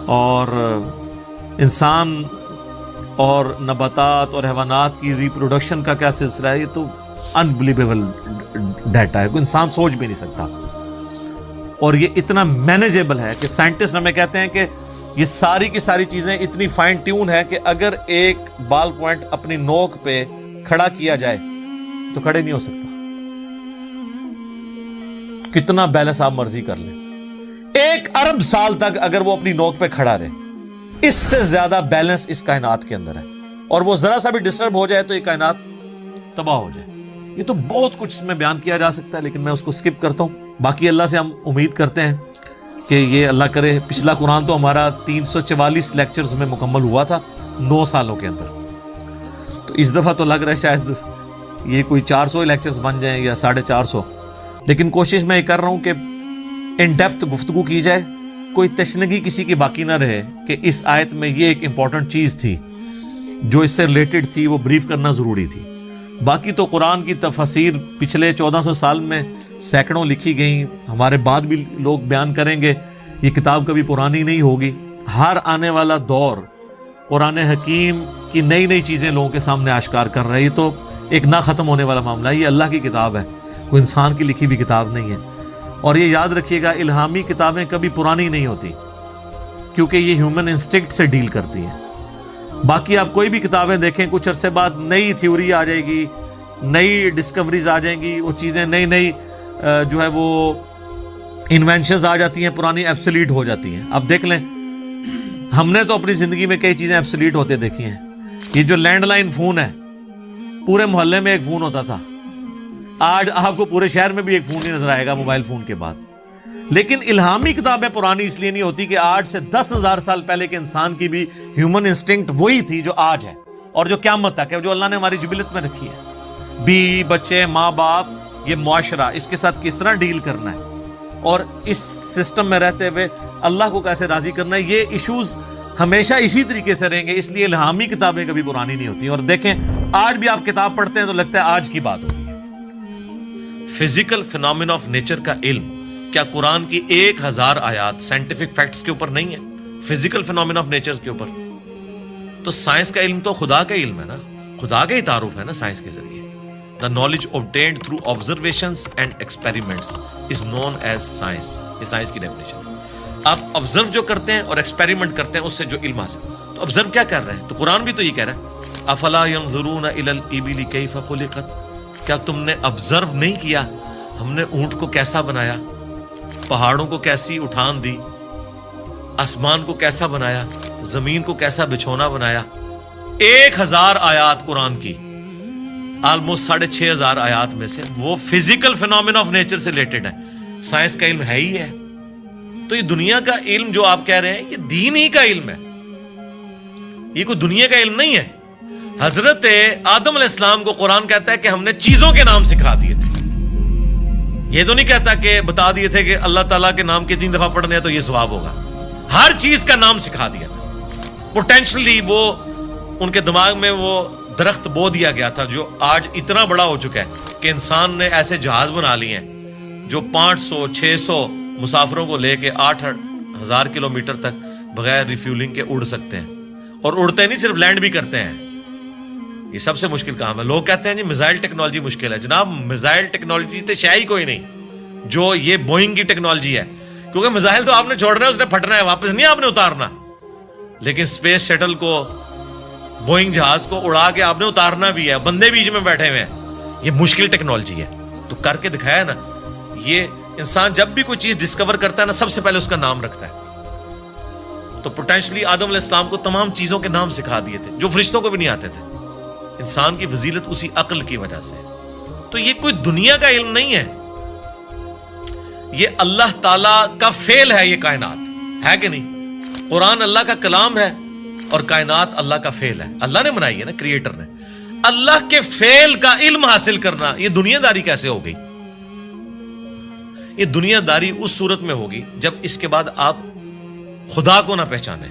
اور انسان اور نباتات اور حیوانات کی ریپروڈکشن کا کیا سلسلہ ہے, یہ تو انبلیویبل ڈیٹا ہے, کوئی انسان سوچ بھی نہیں سکتا. اور یہ اتنا مینیجیبل ہے کہ سائنٹسٹ ہمیں کہتے ہیں کہ یہ ساری کی ساری چیزیں اتنی فائن ٹیون ہے کہ اگر ایک بال پوائنٹ اپنی نوک پہ کھڑا کیا جائے تو کھڑے نہیں ہو سکتا. کتنا بیلنس آپ مرضی کر لیں, 1 ارب سال تک اگر وہ اپنی نوک پہ کھڑا رہے, اس سے زیادہ بیلنس اس کائنات کے اندر ہے. اور وہ ذرا سا بھی ڈسٹرب ہو جائے تو یہ کائنات تباہ ہو جائے. یہ تو بہت کچھ اس میں بیان کیا جا سکتا ہے لیکن میں اس کو سکپ کرتا ہوں. باقی اللہ سے ہم امید کرتے ہیں کہ یہ اللہ کرے. پچھلا قرآن تو ہمارا 344 لیکچرز میں مکمل ہوا تھا 9 سالوں کے اندر. تو اس دفعہ تو لگ رہا ہے شاید یہ کوئی 400 لیکچرز بن جائیں یا 450. لیکن کوشش میں یہ کر رہا ہوں کہ ان ڈیپتھ گفتگو کی جائے, کوئی تشنگی کسی کی باقی نہ رہے کہ اس آیت میں یہ ایک امپورٹنٹ چیز تھی جو اس سے ریلیٹڈ تھی, وہ بریف کرنا ضروری تھی. باقی تو قرآن کی تفاسیر پچھلے 1400 سال میں سینکڑوں لکھی گئیں, ہمارے بعد بھی لوگ بیان کریں گے. یہ کتاب کبھی پرانی نہیں ہوگی. ہر آنے والا دور قرآن حکیم کی نئی نئی چیزیں لوگوں کے سامنے آشکار کر رہا ہے. یہ تو ایک نہ ختم ہونے والا معاملہ ہے. یہ اللہ کی کتاب ہے, کوئی انسان کی لکھی ہوئی کتاب نہیں ہے. اور یہ یاد رکھیے گا الہامی کتابیں کبھی پرانی نہیں ہوتی کیونکہ یہ ہیومن انسٹنکٹ سے ڈیل کرتی ہیں. باقی آپ کوئی بھی کتابیں دیکھیں, کچھ عرصے بعد نئی تھیوری آ جائے گی, نئی ڈسکوریز آ جائیں گی, وہ چیزیں نئی جو ہے وہ انوینشنز آ جاتی ہیں, پرانی ایبسلیٹ ہو جاتی ہیں. آپ دیکھ لیں ہم نے تو اپنی زندگی میں کئی چیزیں ایبسلیٹ ہوتے دیکھی ہیں. یہ جو لینڈ لائن فون ہے, پورے محلے میں ایک فون ہوتا تھا, آج آپ کو پورے شہر میں بھی ایک فون نہیں نظر آئے گا موبائل فون کے بعد. لیکن الہامی کتابیں پرانی اس لیے نہیں ہوتی کہ آج سے 10,000 سال پہلے کے انسان کی بھی ہیومن انسٹنکٹ وہی تھی جو آج ہے اور جو قیامت تک ہے, جو اللہ نے ہماری جبلت میں رکھی ہے. بیوی بچے ماں باپ, یہ معاشرہ, اس کے ساتھ کس طرح ڈیل کرنا ہے اور اس سسٹم میں رہتے ہوئے اللہ کو کیسے راضی کرنا ہے, یہ ایشوز ہمیشہ اسی طریقے سے رہیں گے. اس لیے الہامی کتابیں کبھی پرانی نہیں ہوتی. اور دیکھیں آج بھی آپ کتاب پڑھتے ہیں تو لگتا ہے آج کی بات ہوگی. فزیکل فینومینا آف نیچر کا علم کیا قرآن کی 1000 آیات سائنٹیفک فیکٹس کے اوپر نہیں ہے, فزیکل فینومینا آف نیچر کے اوپر؟ تو سائنس کا علم تو خدا کا علم ہے نا, خدا کا ہی تعارف ہے نا سائنس کے ذریعے. The knowledge obtained through observations and experiments is known as science. یہ سائنس کی ڈیفینیشن ہے. آپ آبزرو جو کرتے ہیں اور ایکسپیریمنٹ کرتے ہیں اس سے جو علم حاصل. تو آبزرو کیا کر رہے ہیں؟ تو قرآن بھی تو یہ کہہ رہا ہے افلا ينظرون الى الابل كيف خلقت. کیا تم نے آبزرو نہیں کیا ہم نے اونٹ کو کیسا بنایا, پہاڑوں کو کیسی اٹھان دی, آسمان کو کیسا بنایا, زمین کو کیسا بچھونا بنایا. 1000 آیات قرآن کی, آلموسٹ 6500 آیات میں سے وہ فزیکل فینومینا آف نیچر سے ریلیٹڈ ہے. سائنس کا علم ہے ہی ہے. تو یہ دنیا کا علم جو آپ کہہ رہے ہیں یہ دین ہی کا علم ہے, یہ کوئی دنیا کا علم نہیں ہے. حضرت آدم علیہ السلام کو قرآن کہتا ہے کہ ہم نے چیزوں کے نام سکھا دیے تھے. یہ تو نہیں کہتا کہ بتا دیے تھے کہ اللہ تعالیٰ کے نام کے 3 دفعہ پڑھنے ہیں تو یہ ثواب ہوگا. ہر چیز کا نام سکھا دیا تھا. پوٹینشلی وہ ان کے دماغ میں وہ درخت بو دیا گیا تھا جو آج اتنا بڑا ہو چکا ہے کہ انسان نے ایسے جہاز بنا لیے ہیں جو 500-600 مسافروں کو لے کے 8,000 کلومیٹر تک بغیر ریفیولنگ کے اڑ سکتے ہیں. اور اڑتے نہیں, صرف لینڈ بھی کرتے ہیں. یہ سب سے مشکل کام ہے. لوگ کہتے ہیں جی میزائل ٹیکنالوجی مشکل ہے. جناب میزائل ٹیکنالوجی تو شاید کوئی نہیں جو یہ بوئنگ کی ٹیکنالوجی ہے, کیونکہ میزائل تو آپ نے چھوڑنا ہے, اس نے پھٹنا ہے, واپس نہیں آپ نے اتارنا. لیکن اسپیس شٹل کو بوئنگ جہاز کو اڑا کے آپ نے اتارنا بھی ہے, بندے بیچ میں بیٹھے ہوئے ہیں. یہ مشکل ٹیکنالوجی ہے, تو کر کے دکھایا نا. یہ انسان جب بھی کوئی چیز ڈسکور کرتا ہے نا, سب سے پہلے اس کا نام رکھتا ہے. تو پوٹینشلی آدم علیہ السلام کو تمام چیزوں کے نام سکھا دیے تھے جو فرشتوں کو بھی نہیں آتے تھے. انسان کی فضیلت اسی عقل کی وجہ سے. تو یہ کوئی دنیا کا علم نہیں ہے, یہ اللہ تعالی کا فعل ہے. یہ کائنات ہے کہ نہیں؟ قرآن اللہ کا کلام ہے اور کائنات اللہ کا فعل ہے. اللہ نے بنائی ہے نا, کریٹر نے. اللہ کے فعل کا علم حاصل کرنا, یہ دنیا داری کیسے ہو گئی؟ یہ دنیا داری اس صورت میں ہوگی جب اس کے بعد آپ خدا کو نہ پہچانے.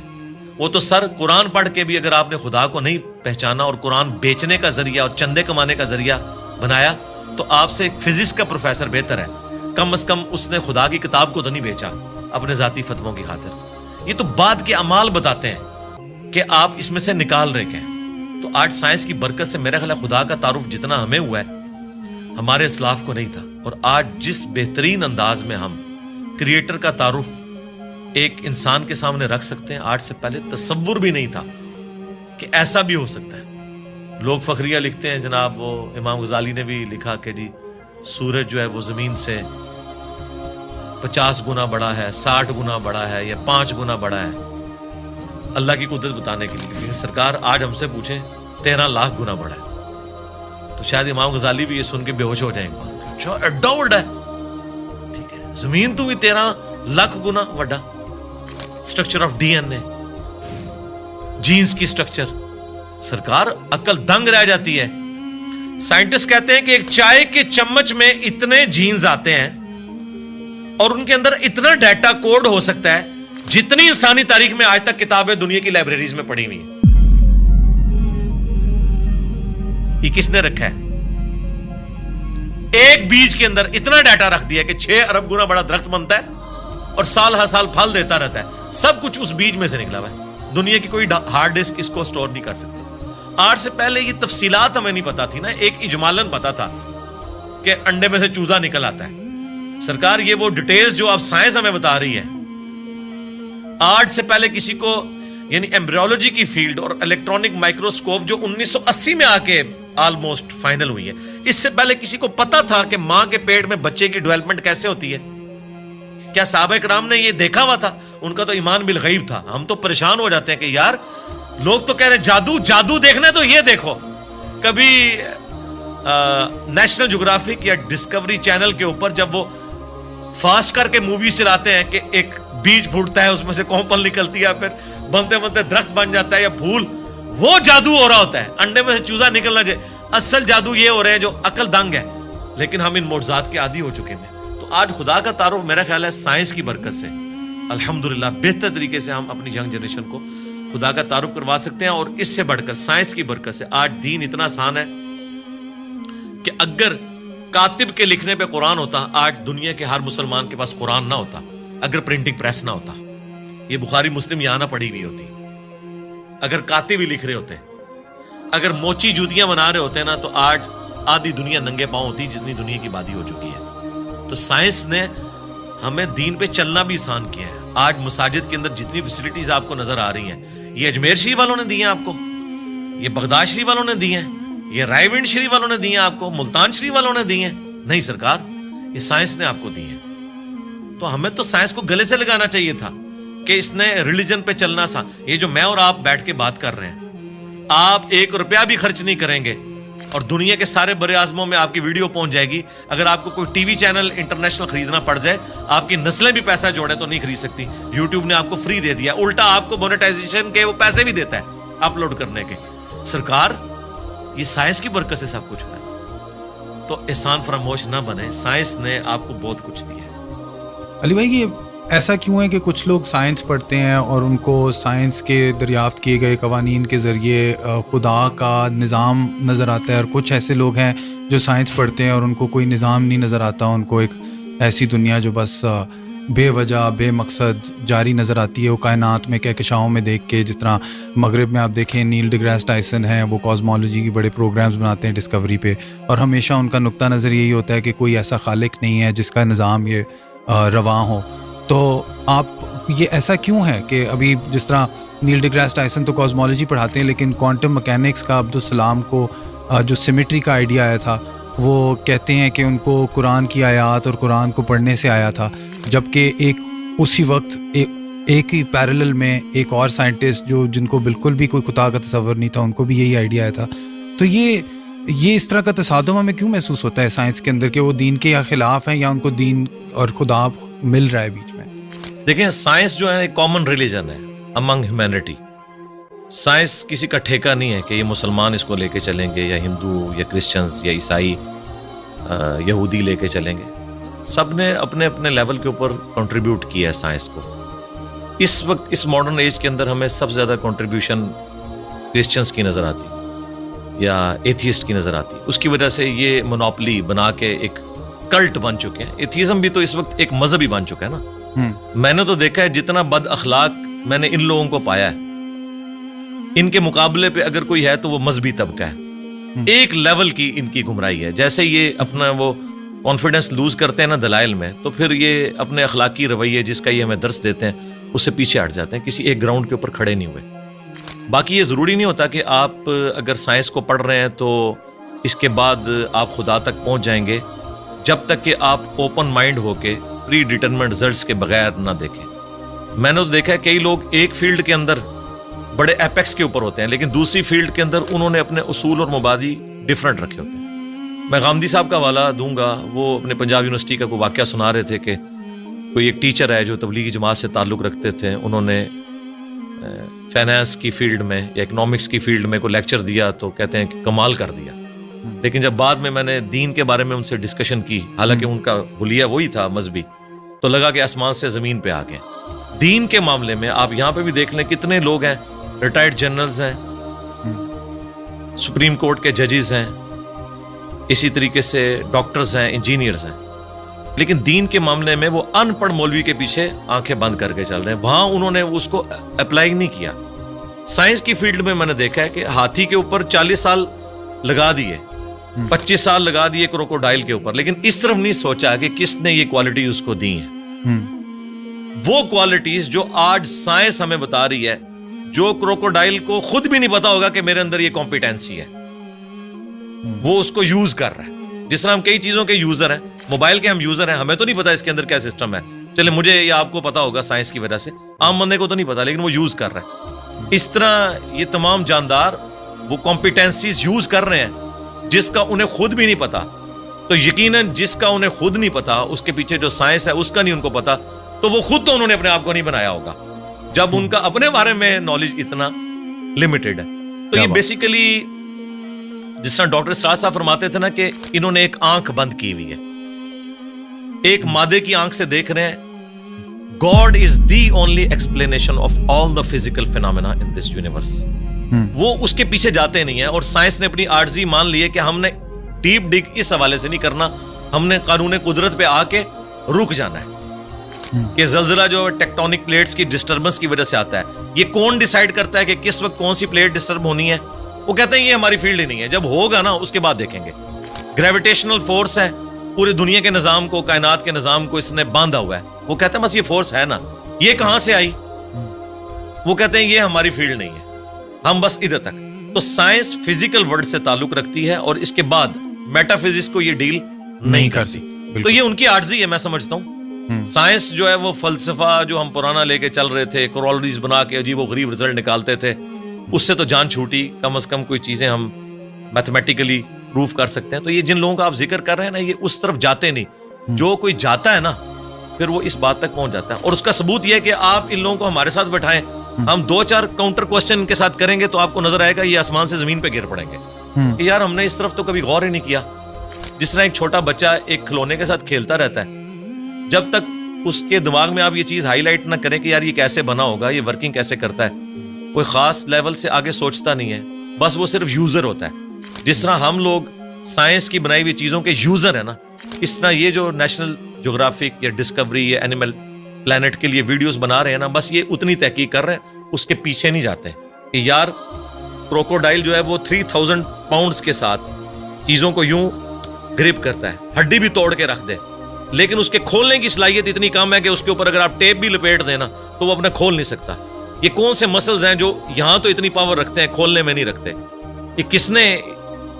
وہ تو سر قرآن پڑھ کے بھی اگر آپ نے خدا کو نہیں پہچانا اور قرآن بیچنے کا ذریعہ اور چندے کمانے کا ذریعہ بنایا, تو آپ سے ایک فزکس کا پروفیسر بہتر ہے. کم از کم اس نے خدا کی کتاب کو تو نہیں بیچا اپنے ذاتی فتووں کی خاطر. یہ تو بعد کے اعمال بتاتے ہیں کہ آپ اس میں سے نکال رہے ہیں. تو آج سائنس کی برکت سے میرا خیال ہے خدا کا تعارف جتنا ہمیں ہوا ہے ہمارے اسلاف کو نہیں تھا. اور آج جس بہترین انداز میں ہم کریٹر کا تعارف ایک انسان کے سامنے رکھ سکتے ہیں, آج سے پہلے تصور بھی نہیں تھا کہ ایسا بھی ہو سکتا ہے. لوگ فخریہ لکھتے ہیں جناب, وہ امام غزالی نے بھی لکھا کہ جی سورج جو ہے وہ زمین سے 50 گنا بڑا ہے, 60 گنا بڑا ہے, یا 5 گنا بڑا ہے. اللہ کی قدرت بتانے کے لیے. لیکن سرکار آج ہم سے پوچھیں 13 لاکھ گنا بڑا ہے, تو شاید امام غزالی بھی یہ سن کے بے ہوش ہو جائیں گے. اچھا ایڈا بڑا ہے, ٹھیک ہے, زمین تو بھی 13 لاکھ گنا بڑا. Structure of D N A, genes کی اسٹرکچر, سرکار عقل دنگ رہ جاتی ہے. سائنٹسٹ کہتے ہیں کہ ایک چائے کے چمچ میں اتنے جینز آتے ہیں اور ان کے اندر اتنا ڈیٹا کوڈ ہو سکتا ہے جتنی انسانی تاریخ میں آج تک کتابیں دنیا کی لائبریریز میں پڑھی ہوئی ہیں. یہ کس نے رکھا ہے؟ ایک بیج کے اندر اتنا ڈیٹا رکھ دیا کہ 6 ارب گنا بڑا درخت بنتا ہے اور سال ہر سال پھل دیتا رہتا ہے. سب کچھ اس بیج میں سے نکلا ہوا ہے. دنیا کی کوئی ہارڈ ڈسک اس کو سٹور نہیں کر سکتی. آج سے پہلے یہ تفصیلات ہمیں نہیں پتا تھی نا, ایک اجمالاً پتا تھا کہ انڈے میں سے چوزا نکل آتا ہے. سرکار یہ وہ ڈیٹیلز جو اب سائنس ہمیں بتا رہی ہے, آج سے پہلے کسی کو, یعنی ایمبریولوجی کی فیلڈ اور الیکٹرانک مائکروسکوپ جو 1980 میں آ کے آلموسٹ فائنل ہوئی ہے, اس سے پہلے کسی کو پتا تھا کہ ماں کے پیٹ میں بچے کی ڈیولپمنٹ کیسے ہوتی ہے؟ کیا صحابہ کرام نے یہ دیکھا ہوا تھا؟ ان کا تو ایمان بالغیب تھا. ہم تو پریشان ہو جاتے ہیں کہ یار لوگ تو کہہ رہے ہیں جادو جادو دیکھنا ہے تو یہ دیکھو. کبھی نیشنل جغرافک یا ڈسکوری چینل کے اوپر جب وہ فاسٹ کر کے موویز چلاتے ہیں کہ ایک بیج پھوٹتا ہے, اس میں سے کومپل نکلتی ہے, پھر بنتے بنتے درخت بن جاتا ہے یا پھول, وہ جادو ہو رہا ہوتا ہے. انڈے میں سے چوزا نکلنا چاہیے. اصل جادو یہ ہو رہے ہیں جو عقل دنگ ہے, لیکن ہم ان معجزات کے عادی ہو چکے ہیں. تو آج خدا کا تعارف میرا خیال ہے سائنس کی برکت سے الحمدللہ بہتر طریقے سے ہم اپنی ینگ جنریشن کو خدا کا تعارف کروا سکتے ہیں. اور اس سے بڑھ کر سائنس کی برکت سے آج دین اتنا آسان ہے کہ اگر کاتب کے لکھنے پہ قرآن ہوتا, آج دنیا کے ہر مسلمان کے پاس قرآن نہ ہوتا. اگر پرنٹنگ پریس نہ ہوتا, یہ بخاری مسلم یہاں نہ پڑھی ہوئی ہوتی. اگر کاتب ہی لکھ رہے ہوتے, اگر موچی جوتیاں بنا رہے ہوتے نا, تو آج آدھی دنیا ننگے پاؤں ہوتی جتنی دنیا کی آبادی ہو چکی ہے. تو سائنس نے ہمیں دین پہ چلنا بھی آسان کیا ہے. آج مساجد کے اندر جتنی فیسلٹیز آپ کو نظر آ رہی ہیں, یہ اجمیر شریف والوں نے دی ہیں آپ کو, یہ بغداد شریف والوں نے دی ہیں, یہ رائے ونڈ شریف والوں نے دی ہیں آپ کو, ملتان شریف والوں نے دی ہیں. نہیں سرکار, یہ سائنس نے آپ کو دی ہیں. تو ہمیں تو سائنس کو گلے سے لگانا چاہیے تھا کہ اس نے ریلیجن پہ چلنا سا. یہ جو میں اور آپ بیٹھ کے بات کر رہے ہیں, آپ 1 روپیہ بھی خرچ نہیں کریں گے اور دنیا کے سارے بر اعظموں میں آپ کی ویڈیو پہنچ جائے گی. اگر آپ کو کوئی ٹی وی چینل انٹرنیشنل خریدنا پڑ جائے, آپ کی نسلیں بھی پیسہ جوڑے تو نہیں خرید سکتی. یوٹیوب نے آپ کو فری دے دیا, الٹا آپ کو مونیٹائزیشن کے وہ پیسے بھی دیتا ہے اپلوڈ کرنے کے. سرکار یہ سائنس کی برکت سے سب کچھ ہوا ہے. تو احسان فراموش نہ بنے, سائنس نے آپ کو بہت کچھ دیا ہے. علی بھائی, یہ ایسا کیوں ہے کہ کچھ لوگ سائنس پڑھتے ہیں اور ان کو سائنس کے دریافت کیے گئے قوانین کے ذریعے خدا کا نظام نظر آتا ہے, اور کچھ ایسے لوگ ہیں جو سائنس پڑھتے ہیں اور ان کو کوئی نظام نہیں نظر آتا, ان کو ایک ایسی دنیا جو بس بے وجہ بے مقصد جاری نظر آتی ہے وہ کائنات میں کہکشاؤں میں دیکھ کے. جس طرح مغرب میں آپ دیکھیں نیل ڈی گریس ٹائسن ہیں, وہ کاسمولوجی کے بڑے پروگرامز بناتے ہیں ڈسکوری پہ, اور ہمیشہ ان کا نقطہ نظر یہی ہوتا ہے کہ کوئی ایسا خالق نہیں ہے جس کا نظام یہ رواں ہو. تو آپ یہ ایسا کیوں ہے کہ ابھی جس طرح نیل ڈیگراس ٹائسن تو کاسمولوجی پڑھاتے ہیں، لیکن کوانٹم مکینکس کا عبدالسلام کو جو سیمیٹری کا آئیڈیا آیا تھا وہ کہتے ہیں کہ ان کو قرآن کی آیات اور قرآن کو پڑھنے سے آیا تھا، جبکہ ایک اسی وقت ایک ہی پیرلل میں ایک اور سائنٹسٹ جن کو بالکل بھی کوئی خدا کا تصور نہیں تھا، ان کو بھی یہی آئیڈیا آیا تھا. تو یہ اس طرح کا تصادم ہمیں کیوں محسوس ہوتا ہے سائنس کے اندر کہ وہ دین کے یا خلاف ہیں یا ان کو دین اور خدا مل رہا ہے بیچ میں؟ دیکھیں سائنس جو ہے ایک کامن ریلیجن ہے امنگ ہیومینٹی. سائنس کسی کا ٹھیکہ نہیں ہے کہ یہ مسلمان اس کو لے کے چلیں گے یا ہندو یا کرسچنز یا عیسائی یہودی لے کے چلیں گے. سب نے اپنے اپنے لیول کے اوپر کنٹریبیوٹ کیا ہے سائنس کو. اس وقت اس ماڈرن ایج کے اندر ہمیں سب سے زیادہ کنٹریبیوشن کرسچنز کی نظر آتی یا ایتھیسٹ کی نظر آتی. اس کی وجہ سے یہ مونوپلی بنا کے ایک کلٹ بن چکے ہیں. ایتھیزم بھی تو اس وقت ایک مذہب ہی بن چکا ہے نا. میں نے تو دیکھا ہے جتنا بد اخلاق میں نے ان لوگوں کو پایا ہے، ان کے مقابلے پہ اگر کوئی ہے تو وہ مذہبی طبقہ ہے. ایک لیول کی ان کی گمراہی ہے. جیسے یہ اپنا وہ کانفیڈنس لوز کرتے ہیں نا دلائل میں، تو پھر یہ اپنے اخلاقی رویے جس کا یہ ہمیں درس دیتے ہیں اس سے پیچھے ہٹ جاتے ہیں، کسی ایک گراؤنڈ کے اوپر کھڑے نہیں ہوئے. باقی یہ ضروری نہیں ہوتا کہ آپ اگر سائنس کو پڑھ رہے ہیں تو اس کے بعد آپ خدا تک پہنچ جائیں گے، جب تک کہ آپ اوپن مائنڈ ہو کے پری ڈیٹرمنٹ رزلٹس کے بغیر نہ دیکھیں. میں نے تو دیکھا ہے کئی لوگ ایک فیلڈ کے اندر بڑے ایپیکس کے اوپر ہوتے ہیں، لیکن دوسری فیلڈ کے اندر انہوں نے اپنے اصول اور مبادی ڈیفرنٹ رکھے ہوتے ہیں. میں غامدی صاحب کا حوالہ دوں گا. وہ اپنے پنجاب یونیورسٹی کا کوئی واقعہ سنا رہے تھے کہ کوئی ایک ٹیچر ہے جو تبلیغی جماعت سے تعلق رکھتے تھے، انہوں نے فائنانس کی فیلڈ میں یا اکنامکس کی فیلڈ میں کوئی لیکچر دیا تو کہتے ہیں کہ کمال کر دیا. لیکن جب بعد میں نے دین کے بارے میں ان سے ڈسکشن کی، حالانکہ ان کا حلیہ وہی تھا مذہبی، تو لگا کہ آسمان سے زمین پہ آ گئے. دین کے معاملے میں آپ یہاں پہ بھی دیکھ لیں کتنے لوگ ہیں، ریٹائرڈ جنرلز ہیں، سپریم کورٹ کے ججز ہیں، اسی طریقے سے ڈاکٹرز ہیں، انجینئرز ہیں، لیکن دین کے معاملے میں وہ ان پڑھ مولوی کے پیچھے آنکھیں بند کر کے چل رہے ہیں. وہاں انہوں نے اس کو اپلائی نہیں کیا. سائنس کی فیلڈ میں نے دیکھا ہے کہ ہاتھی کے اوپر 40 سال لگا دیے، 25 سال لگا دیے کروکوڈائل کے اوپر، لیکن اس طرف نہیں سوچا کہ کس نے یہ کوالٹی اس کو دی ہیں. وہ کوالٹیز جو آج سائنس ہمیں بتا رہی ہے، جو کروکوڈائل کو خود بھی نہیں پتا ہوگا کہ میرے اندر یہ کمپیٹنسی ہے، وہ اس کو یوز کر رہا ہے. جس طرح ہم کئی چیزوں کے یوزر ہیں، موبائل کے ہم یوزر ہیں، ہمیں تو نہیں پتا اس کے اندر کیا سسٹم ہے. چلے مجھے یا آپ کو پتا ہوگا سائنس کی وجہ سے، عام بندے کو تو نہیں پتا، لیکن وہ یوز کر رہا ہے. اس طرح یہ تمام جاندار وہ کمپیٹنسیز یوز کر رہے ہیں جس کا انہیں خود بھی نہیں پتا. تو یقیناً جس کا انہیں خود نہیں پتا، اس کے پیچھے جو سائنس ہے اس کا نہیں ان کو پتا، تو وہ خود تو انہوں نے اپنے آپ کو نہیں بنایا ہوگا جب ان کا اپنے بارے میں نالج اتنا لمیٹڈ ہے. تو یہ بیسیکلی جس طرح ڈاکٹر سراج صاحب فرماتے تھے نا کہ انہوں نے ایک آنکھ بند کی ہوئی ہے، ایک مادے کی آنکھ سے دیکھ رہے ہیں. God is the only explanation of all the physical phenomena in this universe. وہ اس کے پیچھے جاتے نہیں ہیں. اور سائنس نے اپنی عاجزی مان لی ہے کہ ہم نے ڈیپ ڈگ اس حوالے سے نہیں کرنا، ہم نے قانون قدرت پہ آ کے رک جانا ہے کہ زلزلہ جو ٹیکٹونک پلیٹس کی ڈسٹربنس کی وجہ سے آتا ہے، یہ کون ڈیسائیڈ کرتا ہے کہ کس وقت کون سی پلیٹ ڈسٹرب ہونی ہے؟ وہ کہتے ہیں یہ ہماری فیلڈ ہی نہیں ہے. جب ہوگا نا اس کے بعد دیکھیں گے. گریویٹیشنل فورس ہے، پوری دنیا کے نظام کو، کائنات کے نظام کو اس نے باندھا ہوا ہے. وہ کہتے ہیں بس یہ فورس ہے نا، یہ کہاں سے آئی؟ وہ کہتے ہیں یہ ہماری فیلڈ نہیں ہے، ہم بس ادھر تک. تو سائنس فزیکل ورلڈ سے تعلق رکھتی ہے اور اس کے بعد میٹا فزکس کو یہ ڈیل نہیں کرتی. تو یہ ان کی عاجزی ہے، میں سمجھتا ہوں. سائنس جو ہے وہ فلسفہ جو ہم پرانا لے کے چل رہے تھے، کورولریز بنا کے عجیب و غریب رزلٹ نکالتے تھے، اس سے تو جان چھوٹی. کم از کم کوئی چیزیں ہم میتھمیٹیکلی پروف کر سکتے ہیں. تو یہ جن لوگوں کا آپ ذکر کر رہے ہیں نا، یہ اس طرف جاتے نہیں. جو کوئی جاتا ہے نا پھر وہ اس بات تک پہنچ جاتا ہے. اور اس کا ثبوت یہ ہے کہ آپ ان لوگوں کو ہمارے ساتھ بٹھائیں، ہم 2-4 کاؤنٹر کوسچن ان کے ساتھ کریں گے تو آپ کو نظر آئے گا یہ آسمان سے زمین پہ گر پڑیں گے کہ یار ہم نے اس طرف تو کبھی غور ہی نہیں کیا. جس طرح ایک چھوٹا بچہ ایک کھلونے کے ساتھ کھیلتا رہتا ہے، جب تک اس کے دماغ میں آپ یہ چیز ہائی لائٹ نہ کریں کہ یار یہ کیسے بنا ہوگا، یہ ورکنگ کیسے کرتا ہے، کوئی خاص لیول سے آگے سوچتا نہیں ہے. بس وہ صرف یوزر ہوتا ہے. جس طرح ہم لوگ سائنس کی بنائی ہوئی چیزوں کے یوزر ہیں نا، اس طرح یہ جو نیشنل جغرافک یا ڈسکوری یا اینیمل پلانٹ کے لیے ویڈیوز بنا رہے ہیں نا، بس یہ اتنی تحقیق کر رہے ہیں، اس کے پیچھے نہیں جاتے کہ یار کروکوڈائل جو ہے وہ 3000 پاؤنڈز کے ساتھ چیزوں کو یوں گرپ کرتا ہے، ہڈی بھی توڑ کے رکھ دے، لیکن اس کے کھولنے کی صلاحیت اتنی کم ہے کہ اس کے اوپر اگر آپ ٹیپ بھی لپیٹ دیں نا تو وہ اپنا کھول نہیں سکتا. یہ کون سے مسلز ہیں جو یہاں تو اتنی پاور رکھتے ہیں, کھولنے میں نہیں رکھتے, یہ کس نے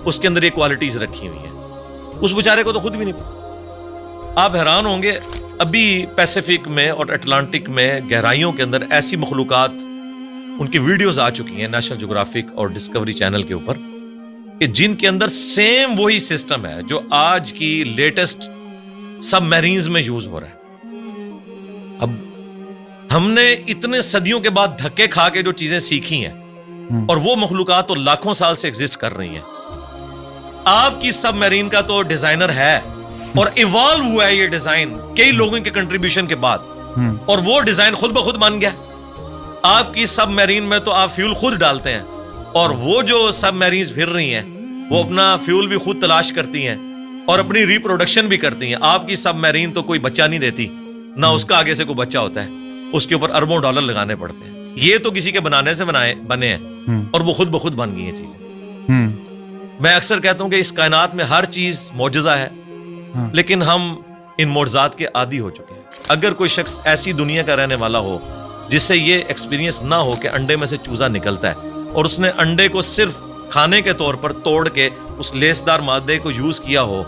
اس کے اندر یہ کوالٹیز رکھی ہوئی ہیں, اس بیچارے کو تو خود بھی نہیں پتا. آپ حیران ہوں گے, ابھی پیسیفک میں اور اٹلانٹک میں گہرائیوں کے اندر ایسی مخلوقات, ان کی ویڈیوز آ چکی ہیں نیشنل جغرافک اور ڈسکوری چینل کے اوپر, کہ جن کے اندر سیم وہی سسٹم ہے جو آج کی لیٹسٹ سب میرینز میں یوز ہو رہا ہے. اب ہم نے اتنے صدیوں کے بعد دھکے کھا کے جو چیزیں سیکھی ہیں, اور وہ مخلوقات تو لاکھوں سال سے ایگزسٹ کر رہی ہیں. آپ کی سب میرین کا تو ڈیزائنر ہے, اور ایوالو ہوا ہے یہ ڈیزائن کئی لوگوں کے کنٹریبیوشن کے بعد, اور وہ ڈیزائن خود بخود بن گیا. آپ کی سب میرین میں تو آپ فیول خود ڈالتے ہیں, اور وہ جو سب میرینز پھر رہی ہیں وہ اپنا فیول بھی خود تلاش کرتی ہیں اور اپنی ریپروڈکشن بھی کرتی ہیں. آپ کی سب میرین تو کوئی بچہ نہیں دیتی, نہ اس کا آگے سے کوئی بچہ ہوتا ہے, اس کے اوپر اربوں ڈالر لگانے پڑتے ہیں. یہ تو کسی کے بنانے سے بنے ہیں, اور وہ خود بخود بن گئی ہیں چیزیں. میں اکثر کہتا ہوں کہ اس کائنات میں ہر چیز معجزہ ہے, لیکن ہم ان معجزات کے عادی ہو چکے ہیں. اگر کوئی شخص ایسی دنیا کا رہنے والا ہو جس سے یہ ایکسپیرینس نہ ہو کہ انڈے میں سے چوزا نکلتا ہے, اور اس نے انڈے کو صرف کھانے کے طور پر توڑ کے اس لیسدار مادے کو یوز کیا ہو,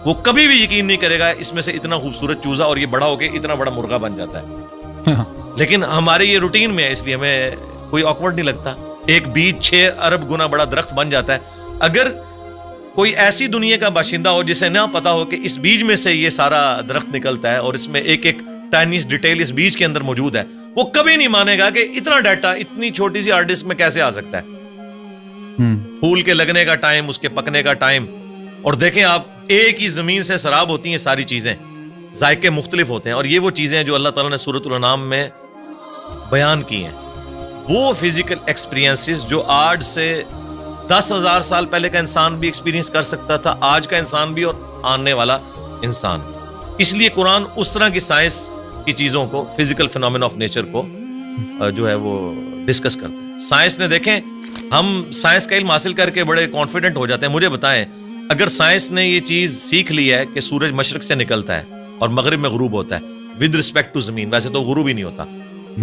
وہ کبھی بھی یقین نہیں کرے گا اس میں سے اتنا خوبصورت چوزا اور یہ بڑا ہو کے اتنا بڑا مرغا بن جاتا ہے. لیکن ہمارے یہ روٹین میں ہے, اس لیے ہمیں کوئی آکورڈ نہیں لگتا. ایک بیج 6 ارب گنا بڑا درخت بن جاتا ہے. اگر کوئی ایسی دنیا کا باشندہ ہو جسے نہ پتا ہو کہ اس بیج میں سے یہ سارا درخت نکلتا ہے اور اس میں ایک ایک ٹائنیس ڈیٹیل اس بیج کے اندر موجود ہے, وہ کبھی نہیں مانے گا کہ اتنا ڈیٹا اتنی چھوٹی سی ہارڈ ڈسک میں کیسے آ سکتا ہے. پھول کے لگنے کا ٹائم, اس کے پکنے کا ٹائم, اور دیکھیں آپ ایک ہی زمین سے سراب ہوتی ہیں ساری چیزیں, ذائقے مختلف ہوتے ہیں, اور یہ وہ چیزیں ہیں جو اللہ تعالیٰ نے سورۃ الانعام میں بیان کی ہیں. وہ فزیکل ایکسپیرینسز جو آج سے 10,000 سال پہلے کا انسان بھی ایکسپیرینس کر سکتا تھا, آج کا انسان بھی اور آنے والا انسان. اس لیے قرآن اس طرح کی سائنس کی چیزوں کو, فزیکل فینومین آف نیچر کو جو ہے وہ ڈسکس کرتا ہے. سائنس نے, دیکھیں ہم سائنس کا علم حاصل کر کے بڑے کانفیڈنٹ ہو جاتے ہیں. مجھے بتائیں, اگر سائنس نے یہ چیز سیکھ لی ہے کہ سورج مشرق سے نکلتا ہے اور مغرب میں غروب ہوتا ہے ود رسپیکٹ ٹو زمین, ویسے تو غروب ہی نہیں ہوتا,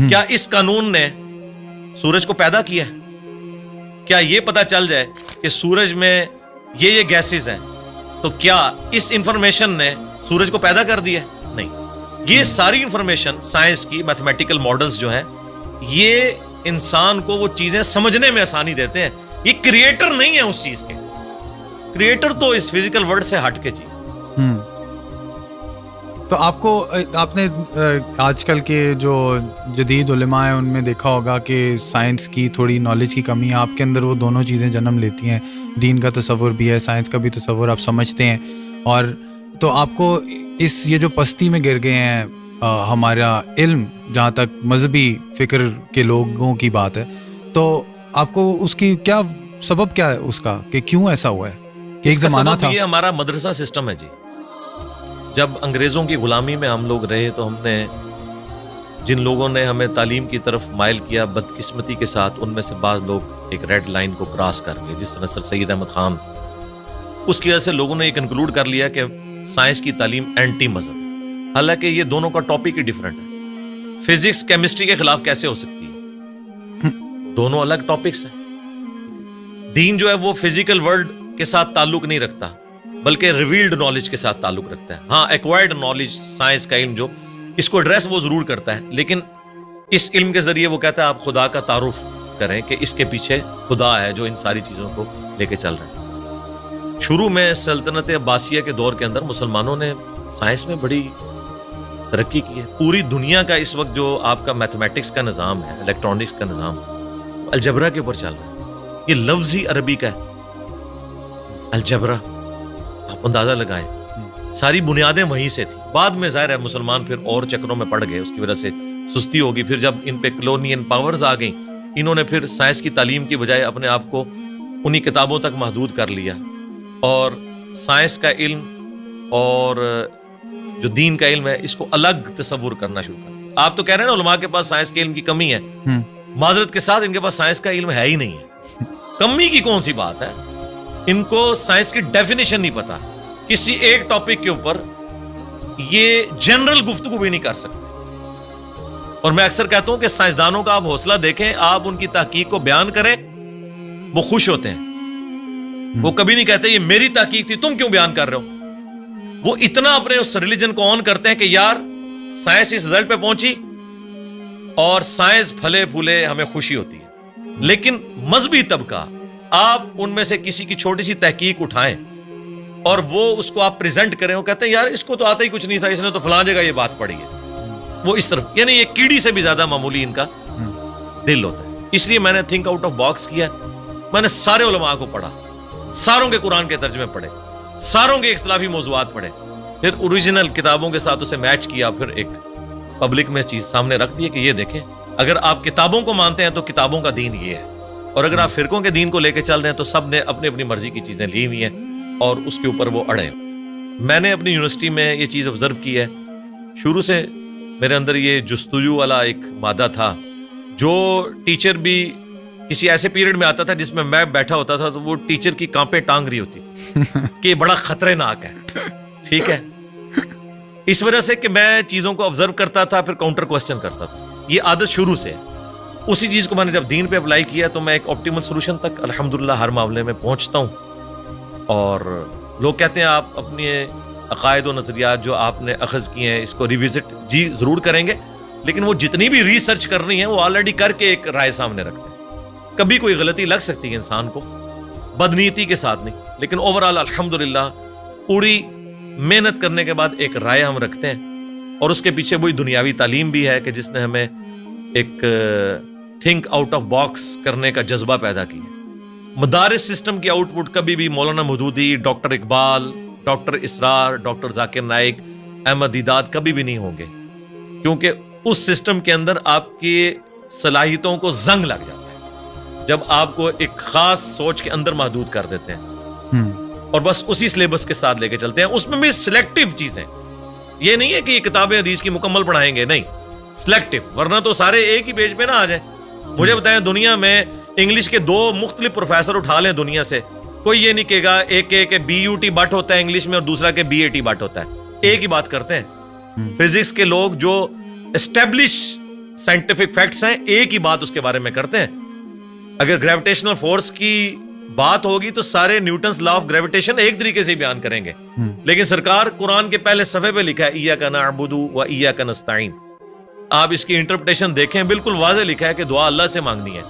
کیا اس قانون نے سورج کو پیدا کیا ہے؟ کیا یہ پتا چل جائے کہ سورج میں یہ گیسز ہیں تو کیا اس انفارمیشن نے سورج کو پیدا کر دیا؟ نہیں. یہ ساری انفارمیشن سائنس کی میتھمیٹیکل ماڈلز جو ہیں, یہ انسان کو وہ چیزیں سمجھنے میں آسانی دیتے ہیں. یہ کریٹر نہیں ہے اس چیز کے, کریٹر تو اس فزیکل ورلڈ سے ہٹ کے چیز. تو آپ نے آج کل کے جو جدید علماء ہیں ان میں دیکھا ہوگا کہ سائنس کی تھوڑی نالج کی کمی ہے. آپ کے اندر وہ دونوں چیزیں جنم لیتی ہیں, دین کا تصور بھی ہے, سائنس کا بھی تصور آپ سمجھتے ہیں, اور تو آپ کو یہ جو پستی میں گر گئے ہیں ہمارا علم, جہاں تک مذہبی فکر کے لوگوں کی بات ہے, تو آپ کو اس کی کیا سبب کیا ہے اس کا, کہ کیوں ایسا ہوا ہے؟ کہ ایک زمانہ تھا, یہ ہمارا مدرسہ سسٹم ہے جی. جب انگریزوں کی غلامی میں ہم لوگ رہے تو ہم نے, جن لوگوں نے ہمیں تعلیم کی طرف مائل کیا, بدقسمتی کے ساتھ ان میں سے بعض لوگ ایک ریڈ لائن کو کراس کر گئے, جس طرح سر سید احمد خان. اس کی وجہ سے لوگوں نے یہ کنکلوڈ کر لیا کہ سائنس کی تعلیم اینٹی مذہب, حالانکہ یہ دونوں کا ٹاپک ہی ڈیفرنٹ ہے. فزکس کیمسٹری کے خلاف کیسے ہو سکتی ہے؟ دونوں الگ ٹاپکس ہیں. دین جو ہے وہ فزیکل ورلڈ کے ساتھ تعلق نہیں رکھتا, بلکہ ریویلڈ نالج کے ساتھ تعلق رکھتا ہے. ہاں, ایکوائرڈ نالج, سائنس کا علم جو اس کو ایڈریس وہ ضرور کرتا ہے, لیکن اس علم کے ذریعے وہ کہتا ہے آپ خدا کا تعارف کریں کہ اس کے پیچھے خدا ہے جو ان ساری چیزوں کو لے کے چل رہا ہے. شروع میں سلطنت عباسیہ کے دور کے اندر مسلمانوں نے سائنس میں بڑی ترقی کی ہے. پوری دنیا کا اس وقت جو آپ کا میتھمیٹکس کا نظام ہے, الیکٹرانکس کا نظام, الجبرا کے اوپر چل رہا ہے. یہ لفظ ہی عربی کا ہے, الجبرا. آپ اندازہ لگائیں, ساری بنیادیں وہیں سے تھی. بعد میں ظاہر ہے مسلمان پھر اور چکروں میں پڑ گئے, اس کی وجہ سے سستی ہوگی. پھر جب ان پہ کلونین پاورز آ گئیں, انہوں نے پھر سائنس کی تعلیم کی بجائے اپنے آپ کو انہی کتابوں تک محدود کر لیا, اور سائنس کا علم اور جو دین کا علم ہے اس کو الگ تصور کرنا شروع کر دیا. آپ تو کہہ رہے ہیں نا علماء کے پاس سائنس کے علم کی کمی ہے, معذرت کے ساتھ ان کے پاس سائنس کا علم ہے ہی نہیں ہے. کمی کی کون سی بات ہے, ان کو سائنس کی ڈیفینیشن نہیں پتا. کسی ایک ٹاپک کے اوپر یہ جنرل گفتگو بھی نہیں کر سکتے, اور میں اکثر کہتا ہوں کہ سائنسدانوں کا آپ حوصلہ دیکھیں, آپ ان کی تحقیق کو بیان کریں, وہ خوش ہوتے ہیں. وہ کبھی نہیں کہتے یہ میری تحقیق تھی, تم کیوں بیان کر رہے ہو. وہ اتنا اپنے اس ریلیجن کو آن کرتے ہیں کہ یار سائنس اس رزلٹ پہ پہنچی اور سائنس پھلے پھولے, ہمیں خوشی ہوتی ہے. لیکن مذہبی طبقہ, آپ ان میں سے کسی کی چھوٹی سی تحقیق اٹھائیں اور وہ اس کو آپ پریزنٹ کریں, وہ کہتے ہیں یار اس کو تو آتا ہی کچھ نہیں تھا, اس نے تو فلاں جگہ یہ بات پڑھی ہے. وہ اس طرف, یعنی یہ کیڑی سے بھی زیادہ معمولی ان کا دل ہوتا ہے. اس لیے میں نے تھنک آؤٹ آف باکس کیا. میں نے سارے علماء کو پڑھا, ساروں کے قرآن کے ترجمے پڑھے, ساروں کے اختلافی موضوعات پڑھے, پھر اوریجنل کتابوں کے ساتھ اسے میچ کیا, پھر ایک پبلک میں چیز سامنے رکھ دی کہ یہ دیکھیں, اگر آپ کتابوں کو مانتے ہیں تو کتابوں کا دین یہ ہے, اور اگر آپ فرقوں کے دین کو لے کے چل رہے ہیں تو سب نے اپنی اپنی مرضی کی چیزیں لی ہوئی ہیں اور اس کے اوپر وہ اڑے. میں نے اپنی یونیورسٹی میں یہ چیز آبزرو کی ہے, شروع سے میرے اندر یہ جستجو والا ایک مادہ تھا. جو ٹیچر بھی کسی ایسے پیریڈ میں آتا تھا جس میں بیٹھا ہوتا تھا تو وہ ٹیچر کی کانپیں ٹانگ رہی ہوتی تھی کہ یہ بڑا خطرناک ہے. ٹھیک ہے, اس وجہ سے کہ میں چیزوں کو آبزرو کرتا تھا, پھر کاؤنٹر کوسچن کرتا تھا. یہ عادت شروع سے ہے. اسی چیز کو میں نے جب دین پہ اپلائی کیا تو میں ایک آپٹیمل سولوشن تک الحمدللہ ہر معاملے میں پہنچتا ہوں. اور لوگ کہتے ہیں آپ اپنے عقائد و نظریات جو آپ نے اخذ کیے ہیں اس کو ریوزٹ, جی ضرور کریں گے, لیکن وہ جتنی بھی ریسرچ کرنی ہے وہ آلریڈی کر کے ایک رائے سامنے رکھتے ہیں. کبھی کوئی غلطی لگ سکتی ہے انسان کو, بدنیتی کے ساتھ نہیں, لیکن اوورآل الحمدللہ پوری محنت کرنے کے بعد ایک رائے ہم رکھتے ہیں. اور اس کے پیچھے وہی دنیاوی تعلیم بھی ہے کہ جس نے ہمیں ایک تھنک آؤٹ آف باکس کرنے کا جذبہ پیدا کیا. مدارس سسٹم کی آؤٹ پٹ کبھی بھی مولانا مودودی, ڈاکٹر اقبال, ڈاکٹر اسرار, ڈاکٹر ذاکر نائک, احمد دیدات کبھی بھی نہیں ہوں گے, کیونکہ اس سسٹم کے اندر آپ کی صلاحیتوں کو زنگ لگ جاتا ہے جب آپ کو ایک خاص سوچ کے اندر محدود کر دیتے ہیں اور بس اسی سلیبس کے ساتھ لے کے چلتے ہیں. اس میں بھی سلیکٹیو چیزیں, یہ نہیں ہے کہ یہ کتابیں حدیث کی مکمل پڑھائیں گے, نہیں, سلیکٹیو, ورنہ تو سارے ایک ہی پیج پہ نہ آ جائیں. مجھے بتائیں دنیا میں انگلش کے 2 مختلف پروفیسر اٹھا لیں دنیا سے, کوئی یہ نہیں کہے گا ایک کہ بی یو ٹی بٹ ہوتا ہے انگلش میں اور دوسرا کہ بی اے ٹی بٹ ہوتا ہے. ایک ہی بات کرتے ہیں. فزکس کے لوگ جو اسٹیبلش سائنٹیفک فیکٹس ہیں ایک ہی بات اس کے بارے میں کرتے ہیں. اگر گریویٹیشنل فورس کی بات ہوگی تو سارے نیوٹنز لا آف گریویٹیشن ایک طریقے سے بیان کریں گے, لیکن سرکار قرآن کے پہلے صفحے پہ لکھا ہے ایاک نعبد و ایاک نستعین. آپ اس کی انٹرپریٹیشن دیکھیں, بالکل واضح لکھا ہے کہ دعا اللہ سے مانگنی ہے.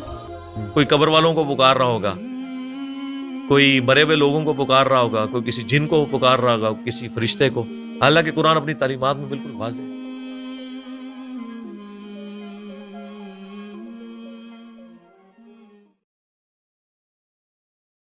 کوئی قبر والوں کو پکار رہا ہوگا, کوئی مرے ہوئے لوگوں کو پکار رہا ہوگا, کوئی کسی جن کو پکار رہا ہوگا, کسی فرشتے کو. حالانکہ قرآن اپنی تعلیمات میں بالکل واضح ہے.